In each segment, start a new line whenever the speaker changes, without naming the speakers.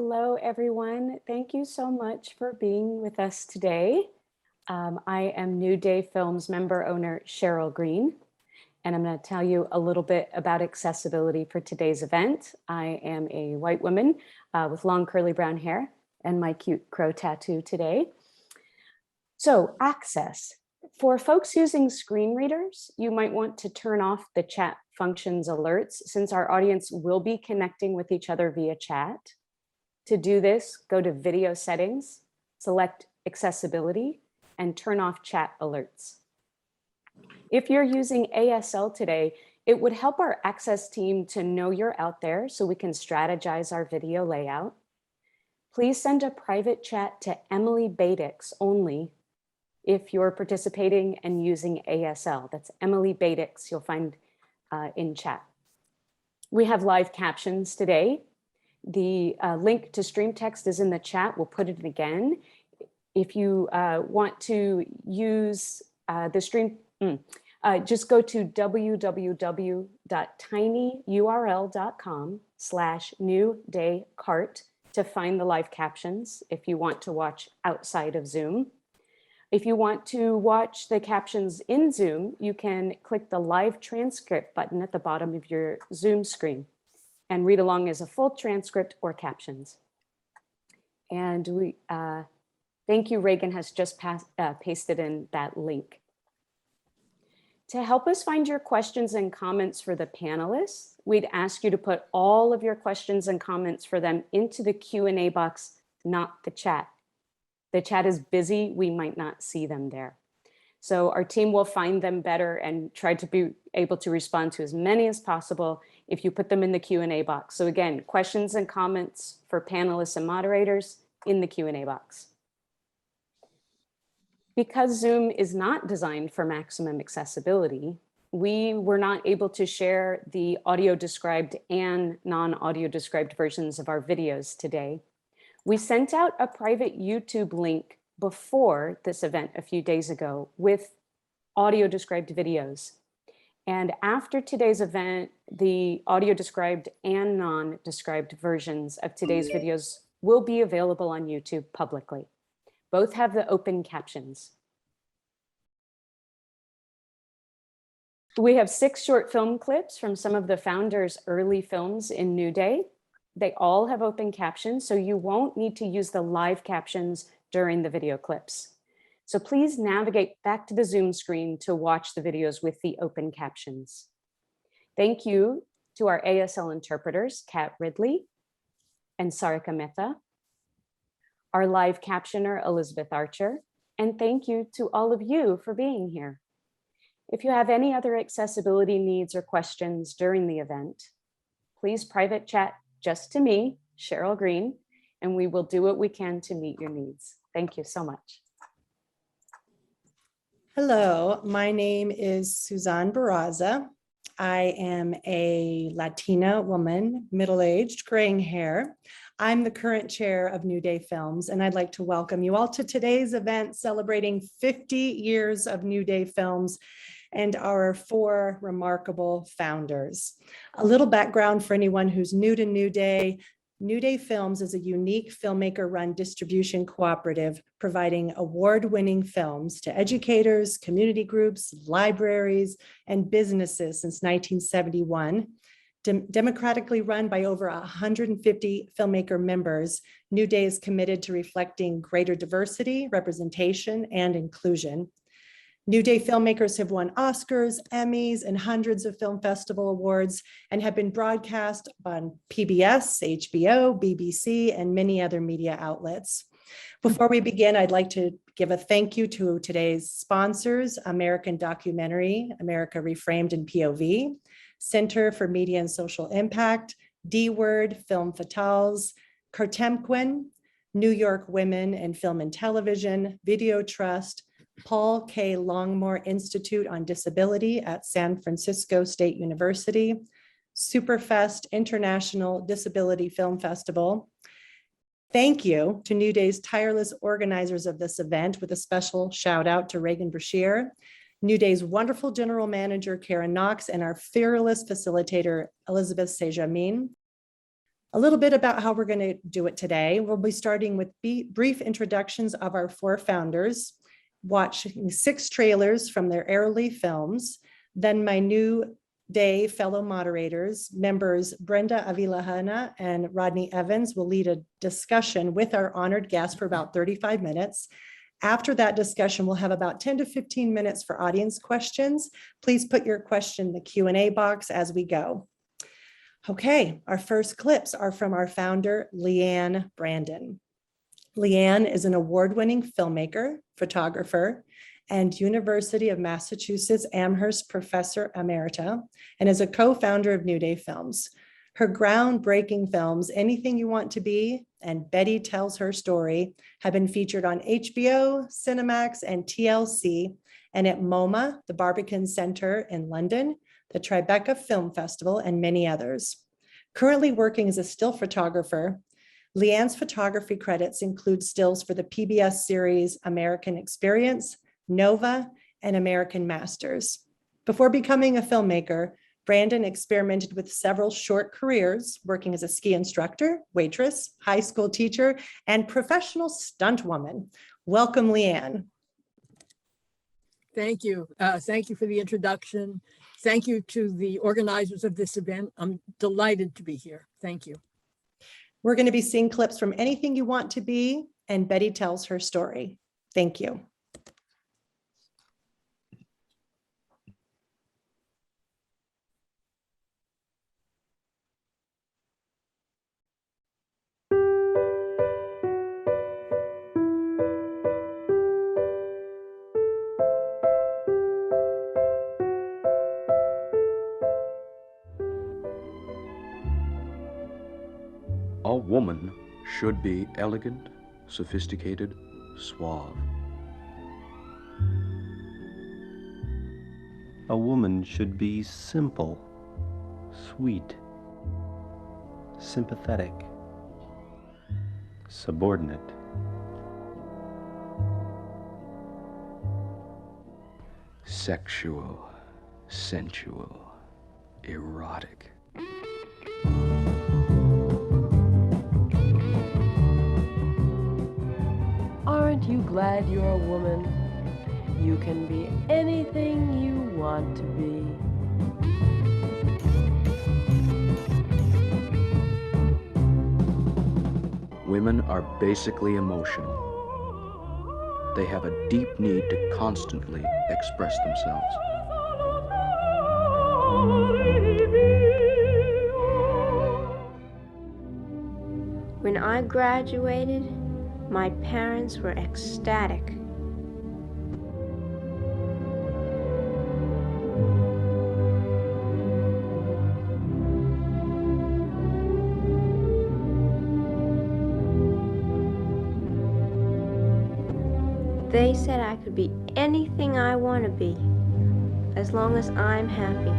Hello, everyone. Thank you so much for being with us today. I am New Day Films member owner Cheryl Green, and I'm going to tell you a little bit about accessibility for today's event. I am a white woman with long curly brown hair and my cute crow tattoo today. So, access. For folks using screen readers, you might want to turn off the chat functions alerts since our audience will be connecting with each other via chat. To do this, go to Video Settings, select Accessibility, and turn off chat alerts. If you're using ASL today, it would help our access team to know you're out there so we can strategize our video layout. Please send a private chat to Emily Badix only if you're participating and using ASL. That's Emily Badix, you'll find in chat. We have live captions today. The link to stream text is in the chat. We'll put it again. If you want to use the stream, just go to www.tinyurl.com/newdaycart to find the live captions if you want to watch outside of Zoom. If you want to watch the captions in Zoom, you can click the live transcript button at the bottom of your Zoom screen and read along as a full transcript or captions. And we thank you, Reagan has just pasted in that link. To help us find your questions and comments for the panelists, we'd ask you to put all of your questions and comments for them into the Q&A box, not the chat. The chat is busy, we might not see them there. So our team will find them better and try to be able to respond to as many as possible if you put them in the Q&A box. So again, questions and comments for panelists and moderators in the Q&A box. Because Zoom is not designed for maximum accessibility, we were not able to share the audio described and non-audio described versions of our videos today. We sent out a private YouTube link before this event a few days ago with audio described videos. And after today's event, the audio described and non-described versions of today's videos will be available on YouTube publicly. Both have the open captions. We have 6 short film clips from some of the founders' early films in New Day. They all have open captions, so you won't need to use the live captions during the video clips. So please navigate back to the Zoom screen to watch the videos with the open captions. Thank you to our ASL interpreters, Kat Ridley and Sarika Mehta, our live captioner, Elizabeth Archer, and thank you to all of you for being here. If you have any other accessibility needs or questions during the event, please private chat just to me, Cheryl Green, and we will do what we can to meet your needs. Thank you so much.
Hello, my name is Suzan Beraza. I am a Latina woman, middle-aged, graying hair. I'm the current chair of New Day Films, and I'd like to welcome you all to today's event celebrating 50 years of New Day Films and our 4 remarkable founders. A little background for anyone who's new to New Day. New Day Films is a unique filmmaker-run distribution cooperative providing award-winning films to educators, community groups, libraries, and businesses since 1971. Democratically run by over 150 filmmaker members, New Day is committed to reflecting greater diversity, representation, and inclusion. New Day filmmakers have won Oscars, Emmys, and hundreds of film festival awards and have been broadcast on PBS, HBO, BBC, and many other media outlets. Before we begin, I'd like to give a thank you to today's sponsors, American Documentary, America Reframed in POV, Center for Media and Social Impact, D-Word, Film Fatales, Cartemquin, New York Women in Film and Television, Video Trust, Paul K. Longmore Institute on Disability at San Francisco State University, Superfest International Disability Film Festival. Thank you to New Day's tireless organizers of this event, with a special shout out to Reagan Brashear, New Day's wonderful general manager, Karen Knox, and our fearless facilitator, Elizabeth Sejamin. A little bit about how we're going to do it today. We'll be starting with brief introductions of our 4 founders, watching 6 trailers from their early films. Then my new day fellow moderators, members Brenda Avila-Hanna and Rodney Evans, will lead a discussion with our honored guest for about 35 minutes. After that discussion, we'll have about 10 to 15 minutes for audience questions. Please put your question in the Q&A box as we go. Okay, our first clips are from our founder, Liane Brandon. Leanne is an award-winning filmmaker, photographer, and University of Massachusetts Amherst Professor Emerita, and is a co-founder of New Day Films. Her groundbreaking films, Anything You Want to Be and Betty Tells Her Story, have been featured on HBO, Cinemax, and TLC, and at MoMA, the Barbican Center in London, the Tribeca Film Festival, and many others. Currently working as a still photographer, Leanne's photography credits include stills for the PBS series American Experience, Nova, and American Masters. Before becoming a filmmaker, Brandon experimented with several short careers, working as a ski instructor, waitress, high school teacher, and professional stunt woman. Welcome, Leanne.
Thank you. Thank you for the introduction. Thank you to the organizers of this event. I'm delighted to be here. Thank you.
We're going to be seeing clips from Anything You Want to Be and Betty Tells Her Story. Thank you.
A woman should be elegant, sophisticated, suave.
A woman should be simple, sweet, sympathetic, subordinate.
Sexual, sensual, erotic.
Aren't you glad you're a woman? You can be anything you want to be.
Women are basically emotional. They have a deep need to constantly express themselves.
When I graduated, my parents were ecstatic. They said I could be anything I want to be, as long as I'm happy.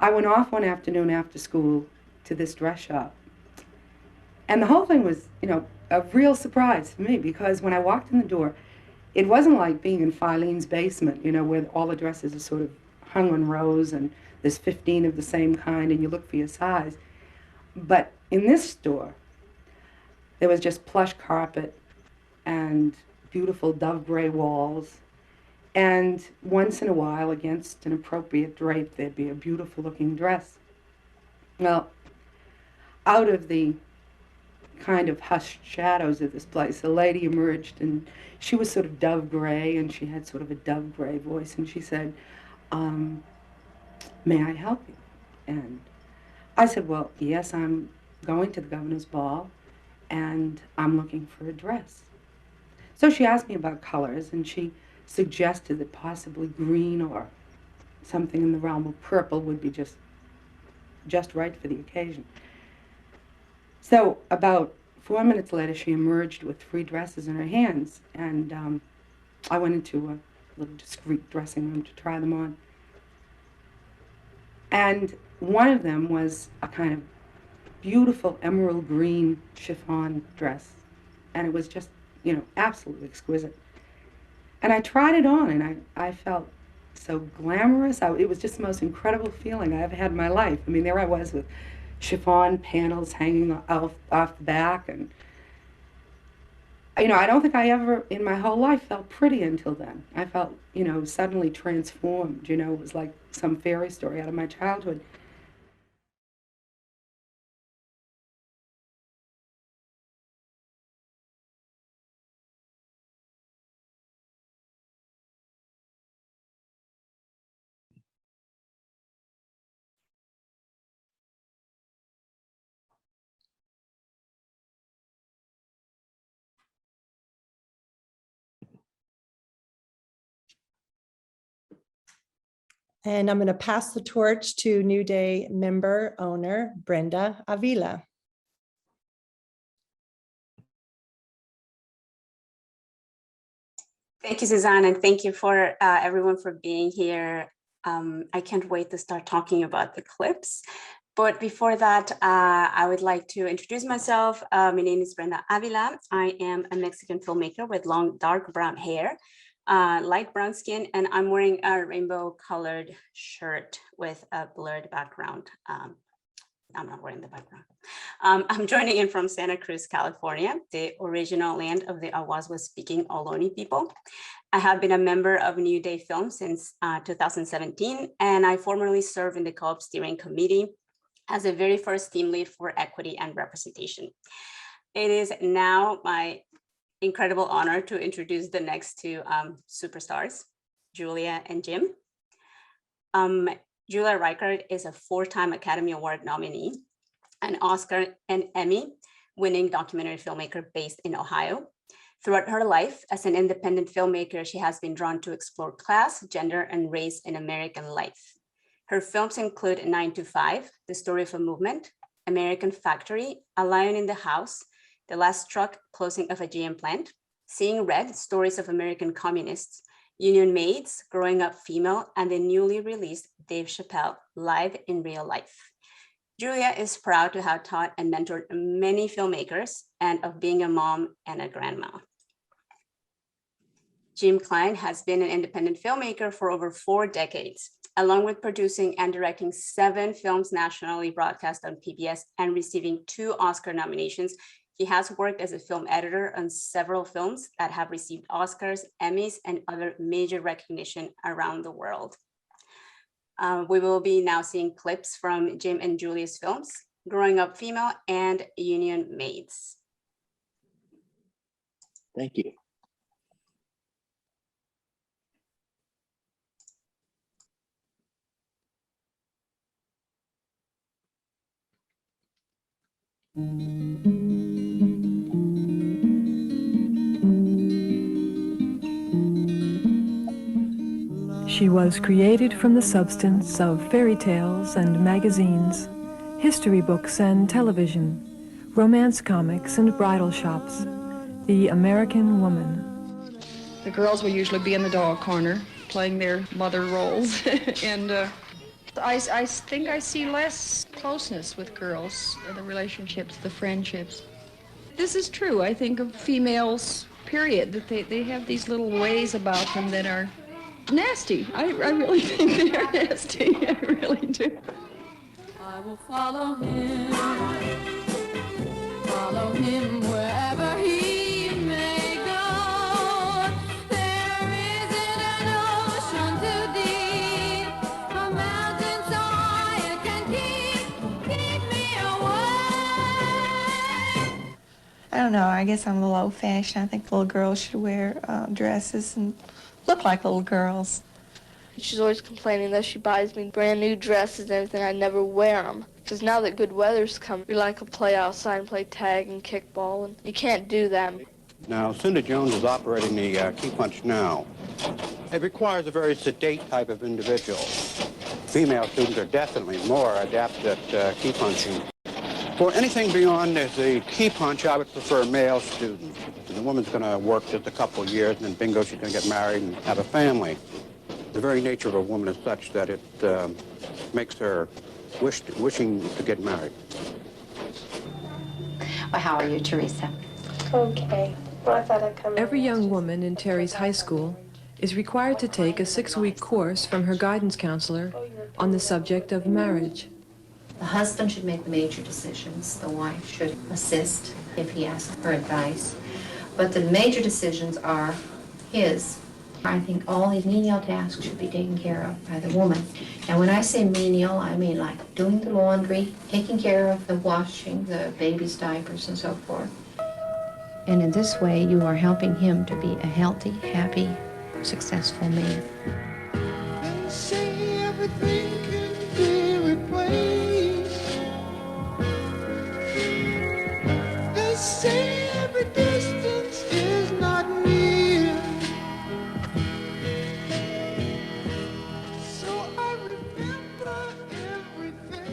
I went off one afternoon after school to this dress shop. And the whole thing was, a real surprise for me, because when I walked in the door, it wasn't like being in Filene's basement, where all the dresses are sort of hung on rows and there's 15 of the same kind and you look for your size. But in this store, there was just plush carpet and beautiful dove gray walls. And once in a while, against an appropriate drape, there'd be a beautiful looking dress. Well, out of the kind of hushed shadows of this place, a lady emerged, and she was sort of dove gray, and she had sort of a dove gray voice, and she said, may I help you? And I said, well, yes, I'm going to the governor's ball, and I'm looking for a dress. So she asked me about colors, and she suggested that possibly green or something in the realm of purple would be just right for the occasion. So about 4 minutes later, she emerged with 3 dresses in her hands, and I went into a little discreet dressing room to try them on. And one of them was a kind of beautiful emerald green chiffon dress, and it was just, you know, absolutely exquisite. And I tried it on, and I felt so glamorous. It was just the most incredible feeling I ever had in my life. I mean, there I was with chiffon panels hanging off the back, and you know, I don't think I ever in my whole life felt pretty until then. I felt, you know, suddenly transformed. You know, it was like some fairy story out of my childhood.
And I'm going to pass the torch to New Day member owner Brenda Avila.
Thank you, Suzanne, and thank you for everyone for being here. I can't wait to start talking about the clips. But before that, I would like to introduce myself. My name is Brenda Avila. I am a Mexican filmmaker with long, dark brown hair, light brown skin, and I'm wearing a rainbow colored shirt with a blurred background. I'm not wearing the background. I'm joining in from Santa Cruz, California, the original land of the Awaswas-speaking Ohlone people. I have been a member of New Day Film since 2017, and I formerly served in the co-op steering committee as the very first team lead for equity and representation. It is now my incredible honor to introduce the next 2 superstars, Julia and Jim. Julia Reichert is a 4-time Academy Award nominee, an Oscar and Emmy winning documentary filmmaker based in Ohio. Throughout her life as an independent filmmaker, she has been drawn to explore class, gender, and race in American life. Her films include 9 to 5, The Story of a Movement, American Factory, A Lion in the House, The Last Truck Closing of a GM Plant, Seeing Red, Stories of American Communists, Union Maids, Growing Up Female, and the newly released Dave Chappelle, Live in Real Life. Julia is proud to have taught and mentored many filmmakers and of being a mom and a grandma. Jim Klein has been an independent filmmaker for over 4 decades, along with producing and directing 7 films nationally broadcast on PBS and receiving 2 Oscar nominations. He has worked as a film editor on several films that have received Oscars, Emmys, and other major recognition around the world. We will be now seeing clips from Jim and Julia's films, Growing Up Female and Union Maids.
Thank you.
She was created from the substance of fairy tales and magazines, history books and television, romance comics and bridal shops, the American woman.
The girls will usually be in the dog corner playing their mother roles and I think I see less closeness with girls, the relationships, the friendships. This is true, I think, of females, period, that they have these little ways about them that are nasty. I really think they are nasty. I really do.
I will follow him wherever he may go. There isn't an ocean too deep, a mountain so high it can keep me away.
don't know, I guess I'm a little old-fashioned. I think little girls should wear dresses and look like little girls.
She's always complaining that she buys me brand new dresses and everything. I never wear them. Because now that good weather's come, we like to play outside and play tag and kickball, and you can't do that.
Now, Cinda Jones is operating the key punch now. It requires a very sedate type of individual. Female students are definitely more adept at key punching. For anything beyond the key punch, I would prefer male students. The woman's going to work just a couple of years, and then bingo, she's going to get married and have a family. The very nature of a woman is such that it makes her wishing to get married.
Well, how are you, Teresa?
Okay. Well, I thought I'd come in.
Every young woman in Terry's high school is required to take a 6-week course from her guidance counselor on the subject of marriage.
The husband should make the major decisions. The wife should assist if he asks for advice. But the major decisions are his. I think all these menial tasks should be taken care of by the woman. And when I say menial, I mean like doing the laundry, taking care of the washing, the baby's diapers, and so forth. And in this way, you are helping him to be a healthy, happy, successful man.
And say everything can be replaced. They say every distance is not near. So I remember everything.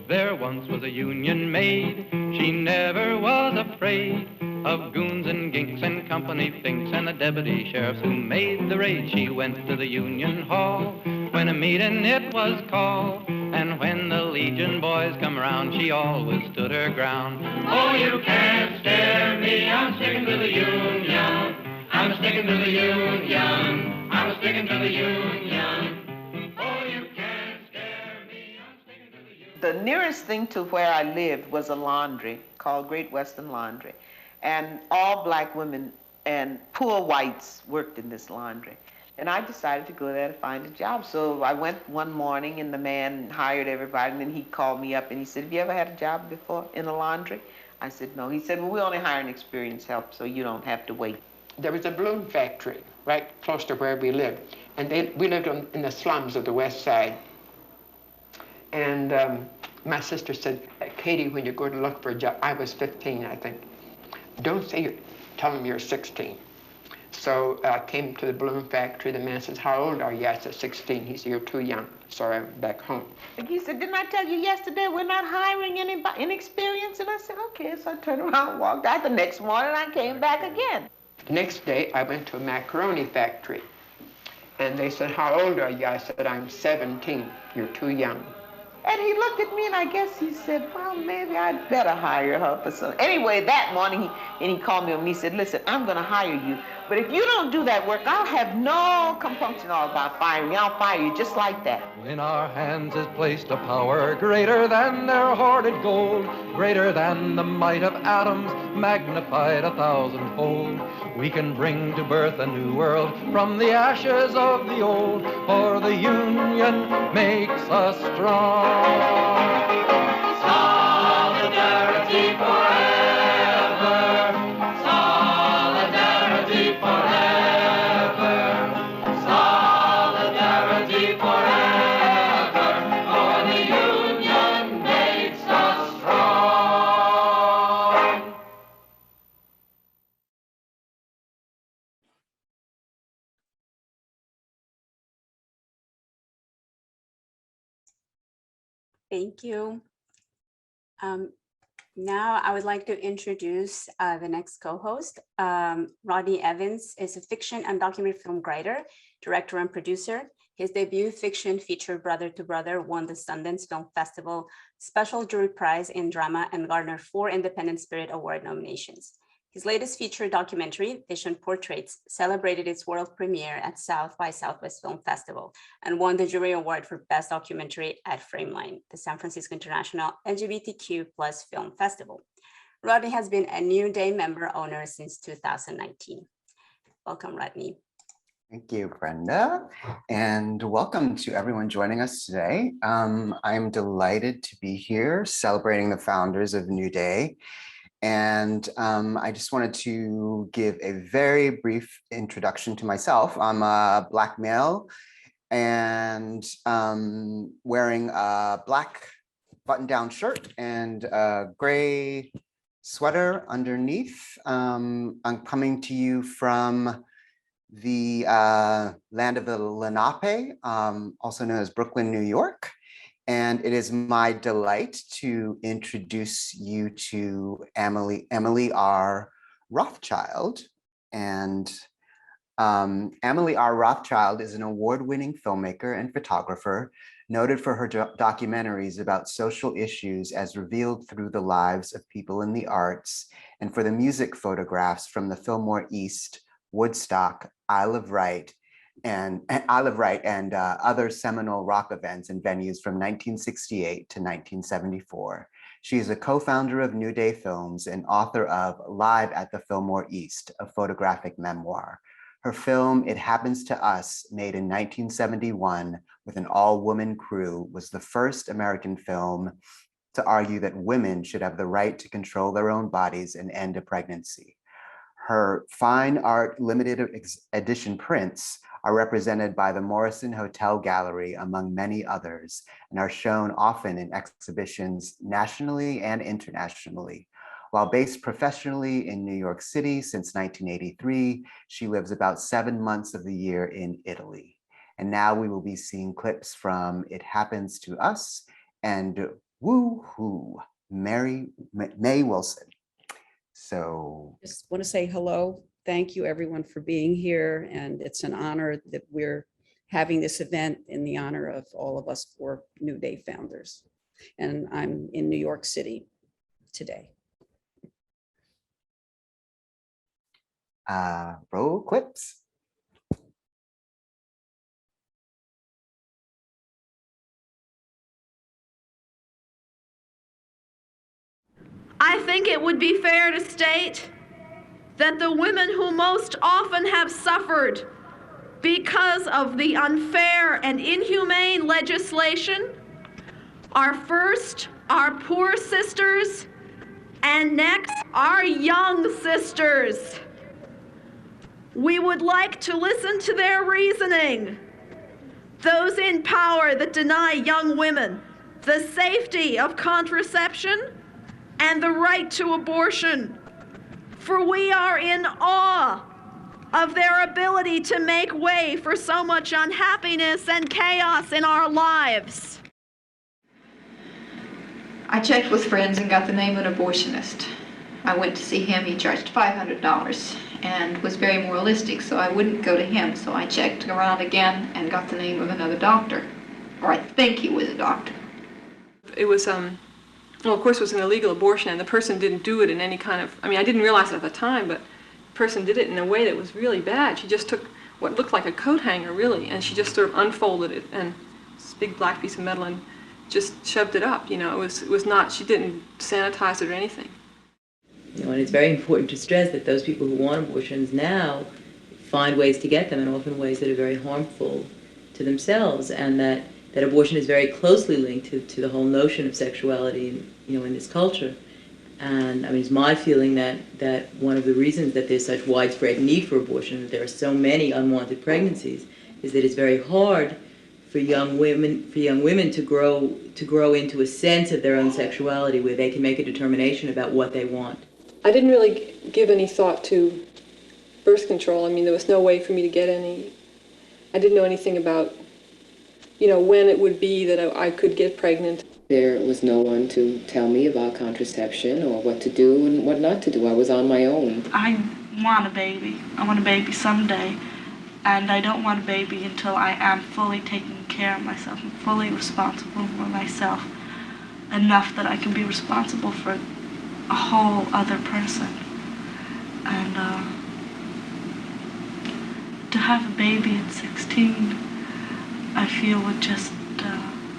There once was a union maid, she never was afraid of goons and ginks and company finks and the deputy sheriffs who made the raid. She went to the union hall when a meeting it was called, and when the Legion boys come round, she always stood her ground. Oh, you can't scare me, I'm sticking to the union. I'm sticking to the union. I'm sticking to the union.
The nearest thing to where I lived was a laundry called Great Western Laundry. And all black women and poor whites worked in this laundry. And I decided to go there to find a job. So I went one morning and the man hired everybody, and then he called me up and he said, have you ever had a job before in a laundry? I said, no. He said, well, we only hire an experienced help, so you don't have to wait.
There was a balloon factory right close to where we lived. And we lived in the slums of the West Side. And my sister said, Katie, when you go to look for a job, I was 15, I think. Don't say, tell them you're 16. So I came to the balloon factory. The man says, how old are you? I said, 16. He said, you're too young. So I'm back home.
And he said, didn't I tell you yesterday we're not hiring anybody inexperienced? And I said, okay. So I turned around and walked out. The next morning, I came back again.
The next day, I went to a macaroni factory. And they said, how old are you? I said, I'm 17. You're too young.
And he looked at me, and I guess he said, well, maybe I'd better hire her for some. Anyway, that morning, he called me and he said, listen, I'm going to hire you. But if you don't do that work, I'll have no compunction all about firing you. I'll fire you just like that.
In our hands is placed a power greater than their hoarded gold, greater than the might of atoms, magnified 1,000-fold. We can bring to birth a new world from the ashes of the old, for the union makes us strong. Solidarity forever. Solidarity forever. Solidarity forever. For the union makes us strong.
Thank you. Now I would like to introduce the next co-host. Rodney Evans is a fiction and documentary film writer, director, and producer. His debut fiction feature, Brother to Brother, won the Sundance Film Festival Special Jury Prize in Drama and garnered 4 Independent Spirit Award nominations. His latest feature documentary, Vision Portraits, celebrated its world premiere at South by Southwest Film Festival and won the Jury Award for Best Documentary at Frameline, the San Francisco International LGBTQ+ Film Festival. Rodney has been a New Day member owner since 2019. Welcome, Rodney.
Thank you, Brenda, and welcome to everyone joining us today. I'm delighted to be here celebrating the founders of New Day. And I just wanted to give a very brief introduction to myself. I'm a Black male and wearing a black button-down shirt and a gray sweater underneath. I'm coming to you from the land of the Lenape, also known as Brooklyn, New York. And it is my delight to introduce you to Amalie R. Rothschild. And Amalie R. Rothschild is an award-winning filmmaker and photographer, noted for her documentaries about social issues as revealed through the lives of people in the arts, and for the music photographs from the Fillmore East, Woodstock, Isle of Wight, and other seminal rock events and venues from 1968 to 1974. She is a co-founder of New Day Films and author of Live at the Fillmore East, a photographic memoir. Her film, It Happens to Us, made in 1971 with an all-woman crew, was the first American film to argue that women should have the right to control their own bodies and end a pregnancy. Her fine art limited edition prints are represented by the Morrison Hotel Gallery, among many others, and are shown often in exhibitions nationally and internationally. While based professionally in New York City since 1983, she lives about 7 months of the year in Italy. And now we will be seeing clips from It Happens to Us and Woo-Hoo, Mae Wilson. So
just want to say hello. Thank you everyone for being here. And it's an honor that we're having this event in the honor of all of us four New Day founders. And I'm in New York City today.
Roll clips.
I think it would be fair to state that the women who most often have suffered because of the unfair and inhumane legislation are first our poor sisters and next our young sisters. We would like to listen to their reasoning. Those in power that deny young women the safety of contraception and the right to abortion. For we are in awe of their ability to make way for so much unhappiness and chaos in our lives.
I checked with friends and got the name of an abortionist. I went to see him. He charged $500 and was very moralistic, so I wouldn't go to him. So I checked around again and got the name of another doctor, or I think he was a doctor.
It was, well, of course, it was an illegal abortion, and the person didn't do it in any kind of, I didn't realize it at the time, but the person did it in a way that was really bad. She just took what looked like a coat hanger, really, and she just sort of unfolded it, and this big black piece of metal, and just shoved it up. It was not, she didn't sanitize it or anything.
And it's very important to stress that those people who want abortions now find ways to get them, and often ways that are very harmful to themselves, and that abortion is very closely linked to the whole notion of sexuality, in this culture. And it's my feeling that one of the reasons that there's such widespread need for abortion, that there are so many unwanted pregnancies, is that it's very hard for young women to grow into a sense of their own sexuality where they can make a determination about what they want.
I didn't really give any thought to birth control. There was no way for me to get any. I didn't know anything about, when it would be that I could get pregnant.
There was no one to tell me about contraception or what to do and what not to do. I was on my own.
I want a baby. I want a baby someday. And I don't want a baby until I am fully taking care of myself and fully responsible for myself. Enough that I can be responsible for a whole other person. And to have a baby at 16, I feel would just,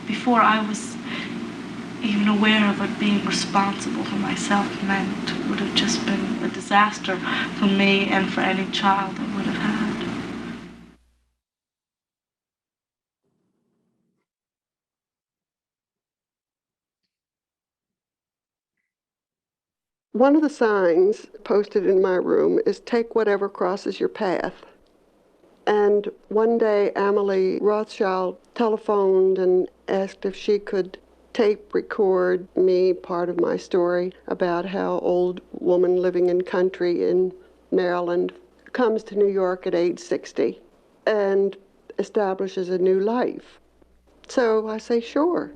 before I was even aware of it, being responsible for myself would have just been a disaster for me and for any child I would have had.
One of the signs posted in my room is take whatever crosses your path. And one day, Amalie Rothschild telephoned and asked if she could tape record me part of my story about how old woman living in country in Maryland comes to New York at age 60 and establishes a new life. So I say, sure.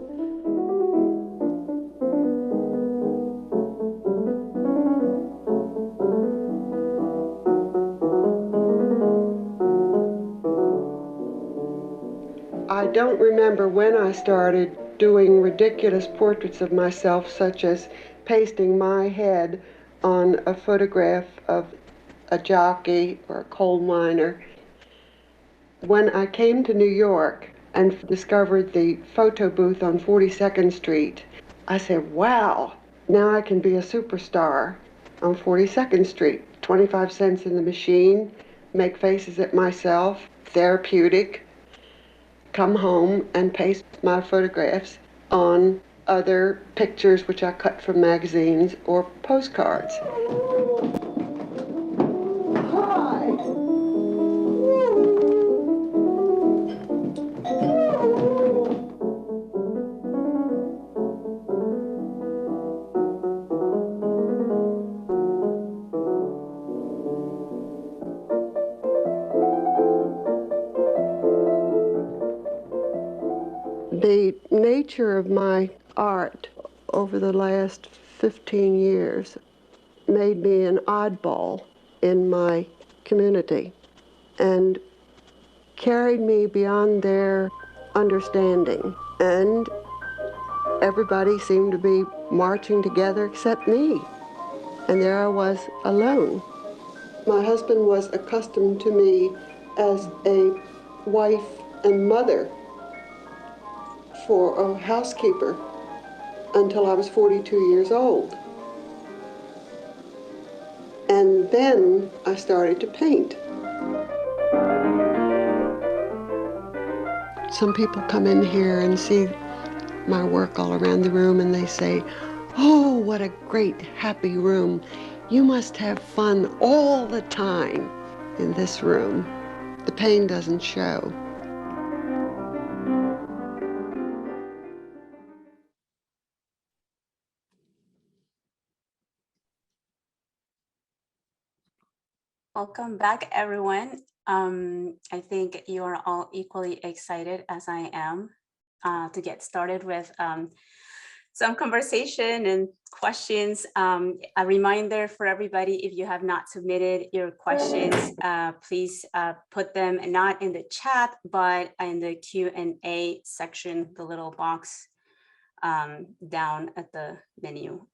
I don't remember when I started doing ridiculous portraits of myself, such as pasting my head on a photograph of a jockey or a coal miner. When I came to New York and discovered the photo booth on 42nd Street, I said, wow, now I can be a superstar on 42nd Street. 25 cents in the machine, make faces at myself, therapeutic. Come home and paste my photographs on other pictures which I cut from magazines or postcards. The nature of my art over the last 15 years made me an oddball in my community and carried me beyond their understanding. And everybody seemed to be marching together except me. And there I was alone. My husband was accustomed to me as a wife and mother for a housekeeper until I was 42 years old. And then I started to paint. Some people come in here and see my work all around the room and they say, oh, what a great, happy room. You must have fun all the time in this room. The pain doesn't show.
Welcome back, everyone. I think you are all equally excited as I am to get started with some conversation and questions. A reminder for everybody, if you have not submitted your questions, please put them not in the chat, but in the Q&A section, the little box down at the menu.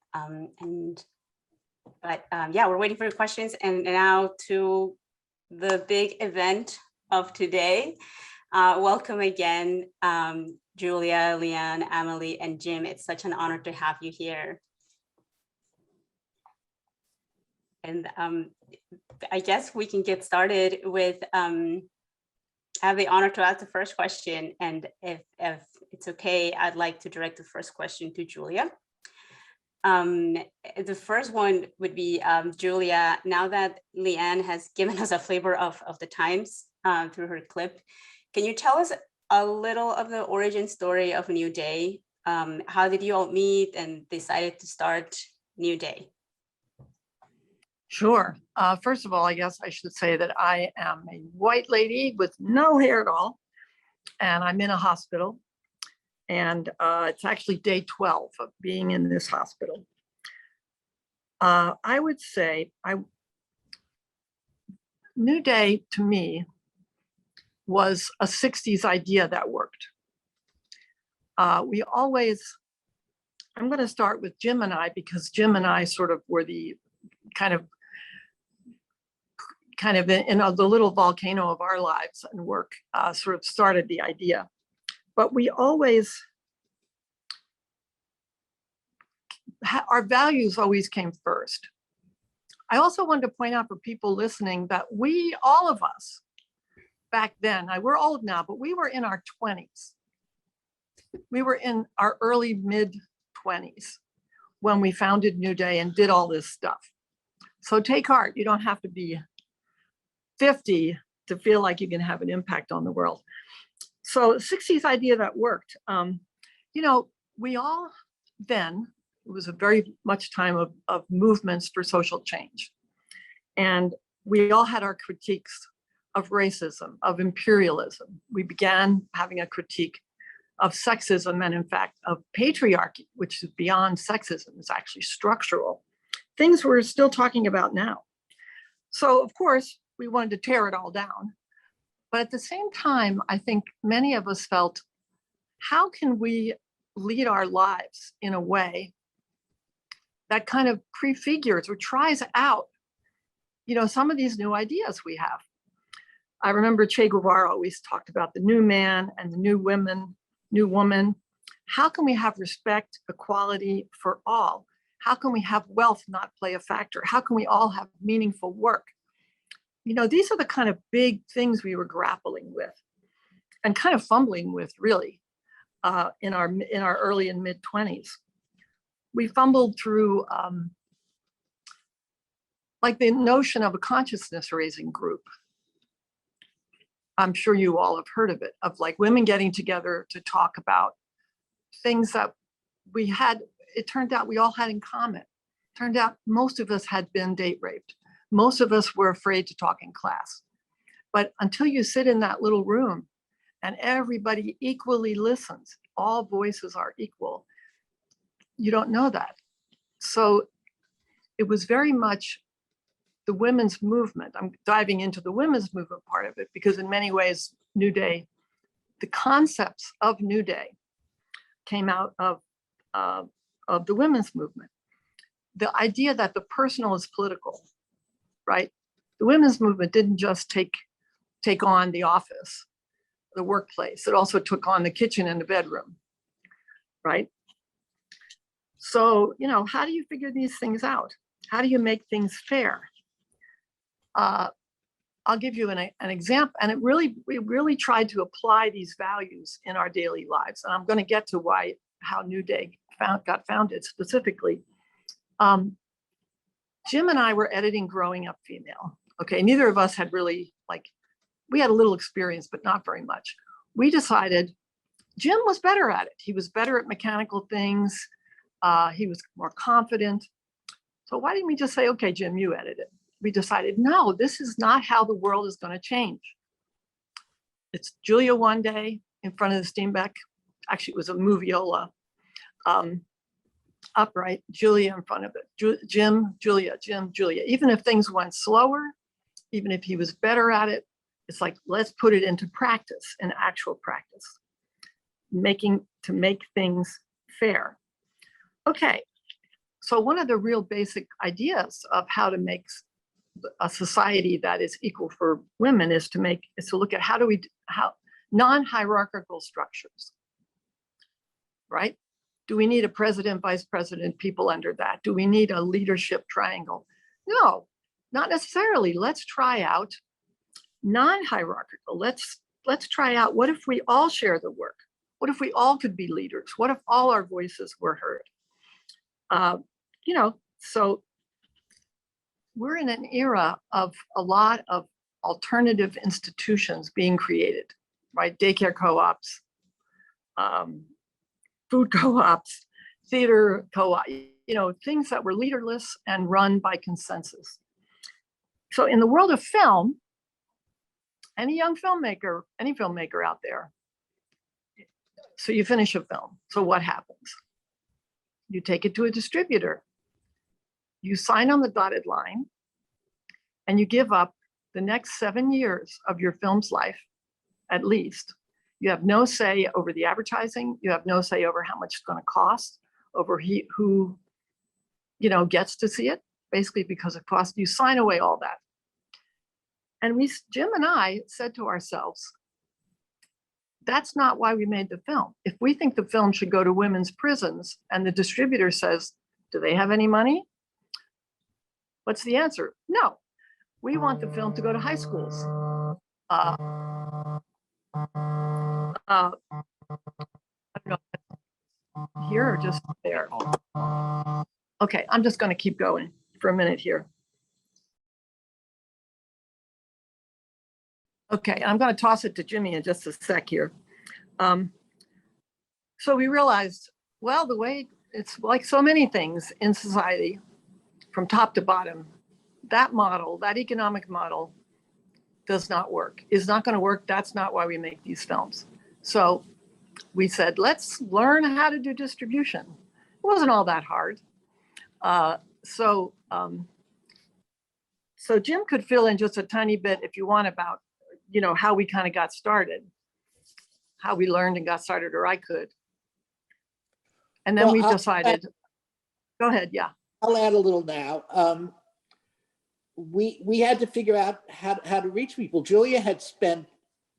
Yeah, we're waiting for your questions. And now to the big event of today. Welcome again, Julia, Liane, Amalie, and Jim. It's such an honor to have you here. And I guess we can get started with, I have the honor to ask the first question. And if it's okay, I'd like to direct the first question to Julia. The first one would be, Julia, now that Liane has given us a flavor of the times through her clip, can you tell us a little of the origin story of New Day? How did you all meet and decided to start New Day?
Sure. First of all, I guess I should say that I am a white lady with no hair at all, and I'm in a hospital. And it's actually day 12 of being in this hospital. I would say New Day to me was a 60s idea that worked. We always, I'm going to start with Jim and I, because Jim and I sort of were the kind of in the little volcano of our lives and work sort of started the idea. But we always, our values always came first. I also wanted to point out for people listening that we, all of us back then, we're old now, but we were in our 20s. We were in our early mid 20s when we founded New Day and did all this stuff. So take heart. You don't have to be 50 to feel like you can have an impact on the world. So 60s idea that worked. You know, we all then, it was a very much time of movements for social change. And we all had our critiques of racism, of imperialism. We began having a critique of sexism and in fact of patriarchy, which is beyond sexism, is actually structural. Things we're still talking about now. So of course, we wanted to tear it all down. But at the same time, I think many of us felt, how can we lead our lives in a way that kind of prefigures or tries out, you know, some of these new ideas we have. I remember Che Guevara always talked about the new man and the new woman. How can we have respect, equality for all? How can we have wealth not play a factor? How can we all have meaningful work? You know, these are the kind of big things we were grappling with and kind of fumbling with, really, in our early and mid 20s. We fumbled through like the notion of a consciousness raising group. I'm sure you all have heard of it, of like women getting together to talk about things that we had, it turned out we all had in common. Turned out most of us had been date raped. Most of us were afraid to talk in class. But until you sit in that little room and everybody equally listens, all voices are equal, you don't know that. So it was very much the women's movement. I'm diving into the women's movement part of it because in many ways, New Day, the concepts of New Day came out of the women's movement. The idea that the personal is political, right? The women's movement didn't just take on the office, the workplace. It also took on the kitchen and the bedroom, right? So, you know, how do you figure these things out? How do you make things fair? I'll give you an example, and we really tried to apply these values in our daily lives. And I'm going to get to how New Day got founded specifically. Jim and I were editing Growing Up Female. Okay, neither of us had really, we had a little experience, but not very much. We decided Jim was better at it. He was better at mechanical things. He was more confident. So why didn't we just say, okay, Jim, you edit it? We decided, no, this is not how the world is going to change. It's Julia one day in front of the Steenbeck. Actually, it was a moviola. Upright, Julia in front of it. Jim, Julia, Jim, Julia. Even if things went slower, even if he was better at it, it's like, let's put it into practice, in actual practice, to make things fair. Okay, so one of the real basic ideas of how to make a society that is equal for women is to look at how non-hierarchical structures, right? Do we need a president, vice president, people under that? Do we need a leadership triangle? No, not necessarily. Let's try out non-hierarchical. Let's try out, what if we all share the work? What if we all could be leaders? What if all our voices were heard? So we're in an era of a lot of alternative institutions being created, right? Daycare co-ops, food co-ops, theater co-op, things that were leaderless and run by consensus. So in the world of film, any filmmaker out there, so you finish a film. So what happens? You take it to a distributor. You sign on the dotted line and you give up the next 7 years of your film's life, at least. You have no say over the advertising. You have no say over how much it's going to cost, over who gets to see it, basically because of cost. You sign away all that. And Jim and I said to ourselves, that's not why we made the film. If we think the film should go to women's prisons and the distributor says, do they have any money? What's the answer? No. We want the film to go to high schools. I don't know, here or just there. Okay, I'm just going to keep going for a minute here. Okay, I'm going to toss it to Jimmy in just a sec here. So we realized, well, the way it's like so many things in society, from top to bottom, that model, that economic model does not work, is not going to work. That's not why we make these films. So we said, let's learn how to do distribution. It wasn't all that hard. So Jim could fill in just a tiny bit if you want about, how we kind of got started, how we learned and got started, or I could. And then we decided, go ahead, yeah.
I'll add a little now. We had to figure out how to reach people. Julia had spent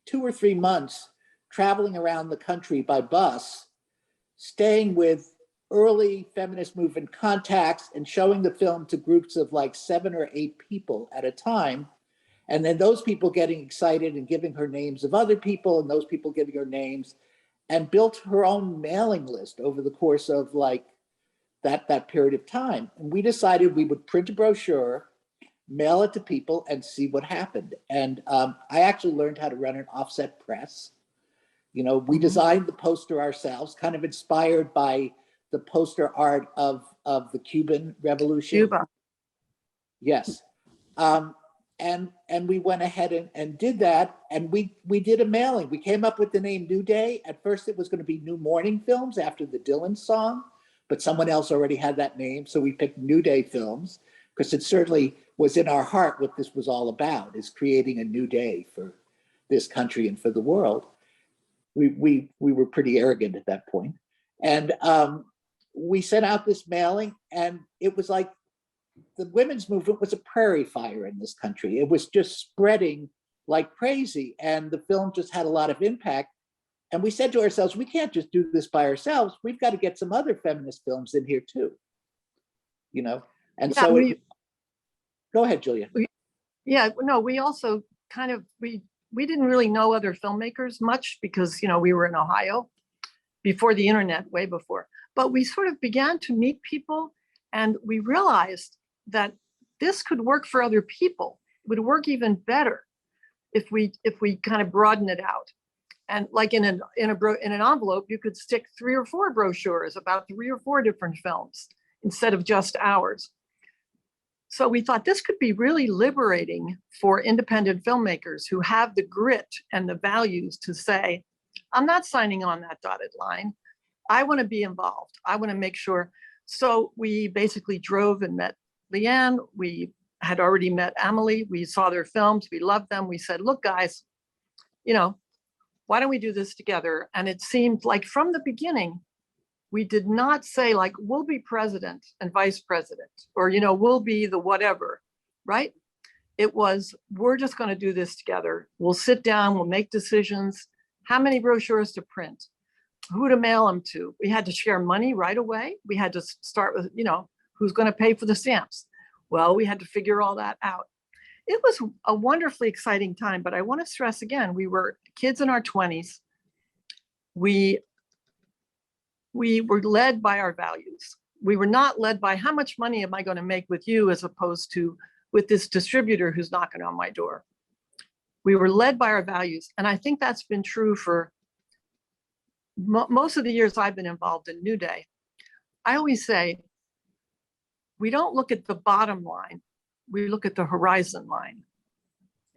2 or 3 months traveling around the country by bus, staying with early feminist movement contacts and showing the film to groups of like 7 or 8 people at a time. And then those people getting excited and giving her names of other people, and those people giving her names, and built her own mailing list over the course of like that period of time. And we decided we would print a brochure, mail it to people, and see what happened. And I actually learned how to run an offset press. We designed the poster ourselves, kind of inspired by the poster art of the Cuban Revolution.
Cuba.
Yes. And we went ahead and did that, and we did a mailing. We came up with the name New Day. At first it was going to be New Morning Films after the Dylan song, but someone else already had that name, so we picked New Day Films, because it certainly was in our heart what this was all about, is creating a new day for this country and for the world. We were pretty arrogant at that point. And we sent out this mailing, and it was like the women's movement was a prairie fire in this country. It was just spreading like crazy, and the film just had a lot of impact. And we said to ourselves, we can't just do this by ourselves. We've got to get some other feminist films in here too. And yeah, so go ahead, Julia.
We also kind of, we didn't really know other filmmakers much because, we were in Ohio before the internet, way before. But we sort of began to meet people, and we realized that this could work for other people. It would work even better if we kind of broaden it out. And like in an envelope, you could stick 3 or 4 brochures about 3 or 4 different films instead of just ours. So we thought this could be really liberating for independent filmmakers who have the grit and the values to say, I'm not signing on that dotted line. I want to be involved. I want to make sure. So we basically drove and met Leanne. We had already met Amalie. We saw their films. We loved them. We said, look, guys, why don't we do this together? And it seemed like from the beginning, we did not say like, we'll be president and vice president, or, we'll be the whatever, right? It was, we're just going to do this together. We'll sit down, we'll make decisions. How many brochures to print? Who to mail them to? We had to share money right away. We had to start with, who's going to pay for the stamps? Well, we had to figure all that out. It was a wonderfully exciting time, but I want to stress again, we were kids in our 20s. We were led by our values. We were not led by how much money am I going to make with you as opposed to with this distributor who's knocking on my door. We were led by our values. And I think that's been true for most of the years I've been involved in New Day. I always say, we don't look at the bottom line, we look at the horizon line.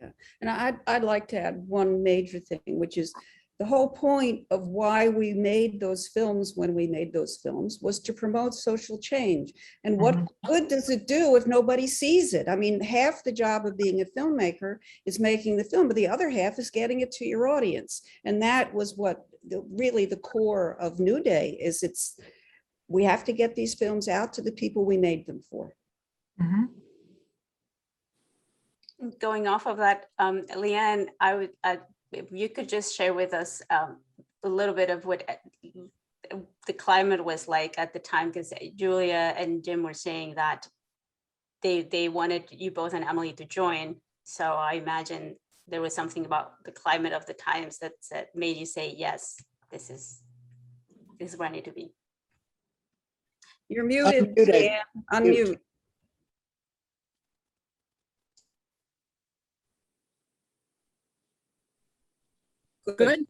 Yeah, and I'd like to add one major thing, which is the whole point of why we made those films when we made those films was to promote social change. And what good does it do if nobody sees it? I mean, half the job of being a filmmaker is making the film, but the other half is getting it to your audience. And that was what really the core of New Day is. We have to get these films out to the people we made them for.
Going off of that, Leanne, if you could just share with us a little bit of what the climate was like at the time, because Julia and Jim were saying that they wanted you both and Amalie to join. So I imagine there was something about the climate of the times that made you say, yes, this is where I need to be.
You're muted,
Unmuted.
Leanne. Unmute.
Good?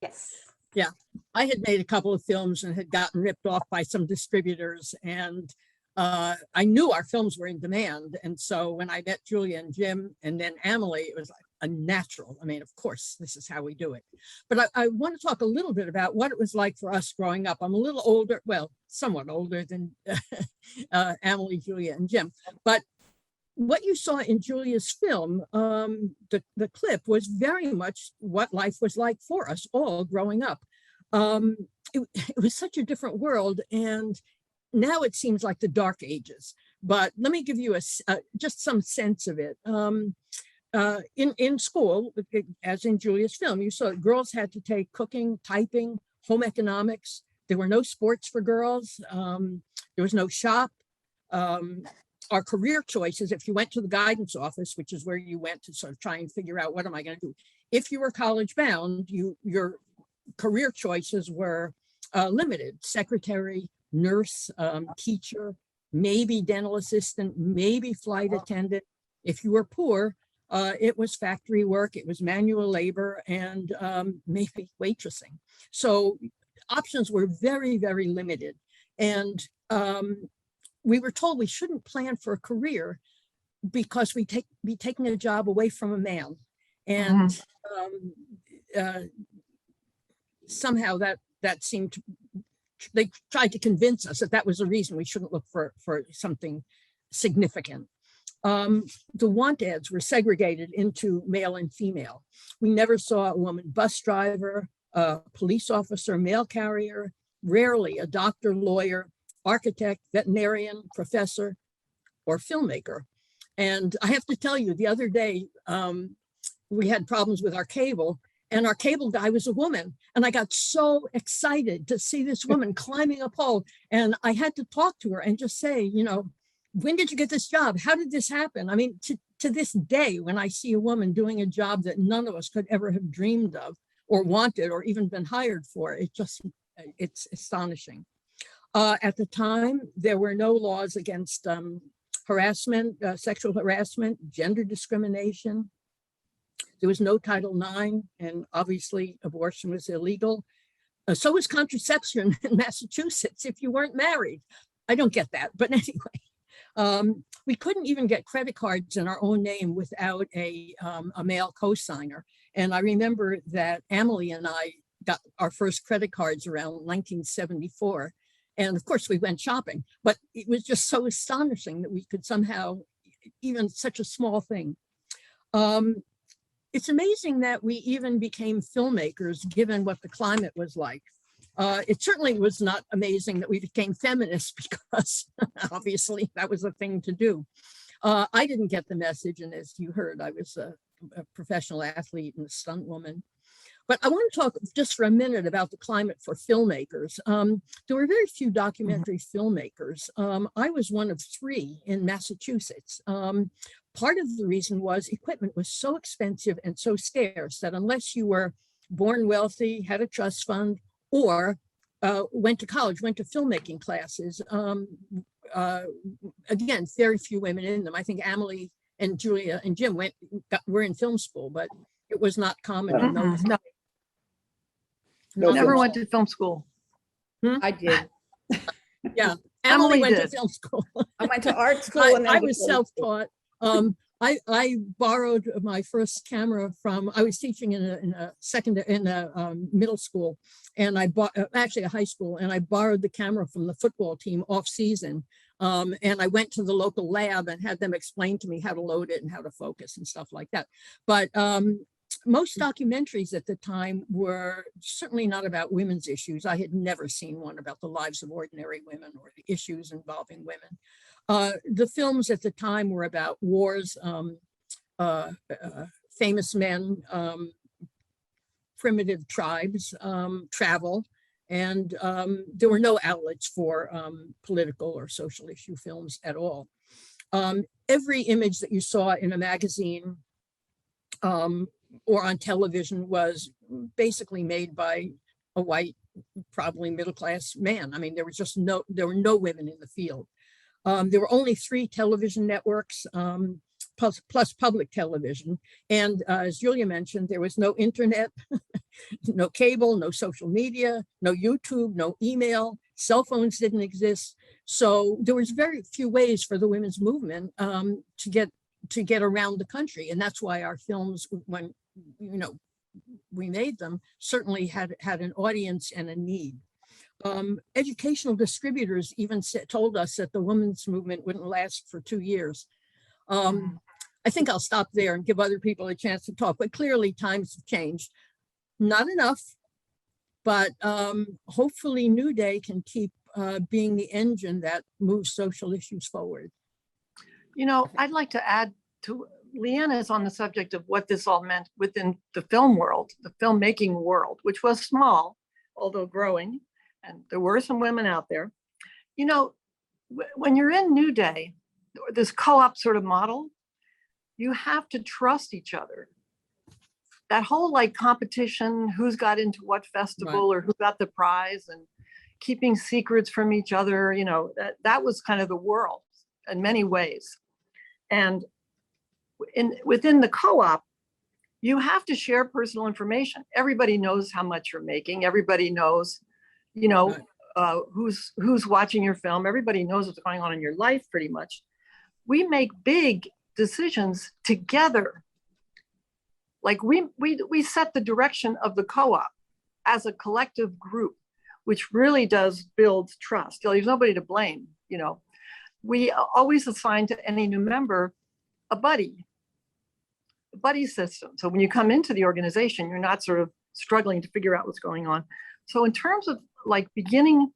Yes.
Yeah, I had made a couple of films and had gotten ripped off by some distributors, and I knew our films were in demand. And so when I met Julia and Jim and then Amalie, it was like a natural. I mean, of course, this is how we do it. But I want to talk a little bit about what it was like for us growing up. I'm a little older, well, somewhat older than Amalie, Julia, and Jim. But what you saw in Julia's film, the clip was very much what life was like for us all growing up. It was such a different world, and now it seems like the dark ages. But let me give you just some sense of it. In school, as in Julia's film, you saw girls had to take cooking, typing, home economics. There were no sports for girls. There was no shop. Our career choices, if you went to the guidance office, which is where you went to sort of try and figure out what am I going to do, if you were college bound, your career choices were limited: secretary, nurse, teacher, maybe dental assistant, maybe flight attendant. If you were poor, it was factory work, it was manual labor, and maybe waitressing. So options were very, very limited. And we were told we shouldn't plan for a career because we'd be taking a job away from a man. And somehow that seemed to, they tried to convince us that that was the reason we shouldn't look for something significant. The want ads were segregated into male and female. We never saw a woman bus driver, a police officer, mail carrier, rarely a doctor, lawyer, architect, veterinarian, professor, or filmmaker. And I have to tell you, the other day, we had problems with our cable, and our cable guy was a woman. And I got so excited to see this woman climbing a pole. And I had to talk to her and just say, you know, when did you get this job? How did this happen? I mean, to this day, when I see a woman doing a job that none of us could ever have dreamed of or wanted or even been hired for, it's astonishing. At the time, there were no laws against harassment, sexual harassment, gender discrimination. There was no Title IX, and obviously abortion was illegal. So was contraception in Massachusetts if you weren't married. I don't get that, but anyway. We couldn't even get credit cards in our own name without a male co-signer. And I remember that Amalie and I got our first credit cards around 1974. And of course we went shopping, but it was just so astonishing that we could somehow, even such a small thing. It's amazing that we even became filmmakers given what the climate was like. It certainly was not amazing that we became feminists because obviously that was a thing to do. I didn't get the message, and as you heard, I was a professional athlete and a stunt woman. But I want to talk just for a minute about the climate for filmmakers. There were very few documentary filmmakers. I was one of 3 in Massachusetts. Part of the reason was equipment was so expensive and so scarce that unless you were born wealthy, had a trust fund, or went to college, went to filmmaking classes, again, very few women in them. I think Amalie and Julia and Jim were in film school, but it was not common in those days.
No, never went to film school.
I did.
Yeah,
Amalie
went
did.
to film school.
I went to art school. And
I was self-taught. I borrowed my first camera from, I was teaching in a middle school, and I bought, actually a high school, and I borrowed the camera from the football team off season. And I went to the local lab and had them explain to me how to load it and how to focus and stuff like that. But most documentaries at the time were certainly not about women's issues. I had never seen one about the lives of ordinary women or the issues involving women. The films at the time were about wars, famous men, primitive tribes, travel, and there were no outlets for political or social issue films at all. Every image that you saw in a magazine or on television was basically made by a white probably middle-class man. I mean, there were no women in the field. There were only 3 television networks, plus public television. And as Julia mentioned, there was no internet, no cable, no social media, no YouTube, no email, cell phones didn't exist. So there was very few ways for the women's movement to get around the country. And that's why our films, when we made them, certainly had an audience and a need. Educational distributors even told us that the women's movement wouldn't last for 2 years. I think I'll stop there and give other people a chance to talk, but clearly times have changed. Not enough, but hopefully New Day can keep being the engine that moves social issues forward.
I'd like to add to, Leanne is on the subject of what this all meant within the film world, the filmmaking world, which was small, although growing, and there were some women out there. When you're in New Day, this co-op sort of model, you have to trust each other. That whole competition, who's got into what festival, right, or who got the prize, and keeping secrets from each other, that was kind of the world in many ways. And within the co-op, you have to share personal information. Everybody knows how much you're making. Everybody knows, right, who's watching your film. Everybody knows what's going on in your life pretty much. We make big decisions together. We set the direction of the co-op as a collective group, which really does build trust. There's nobody to blame. We always assign to any new member a buddy system. So when you come into the organization, you're not sort of struggling to figure out what's going on. So in terms of beginning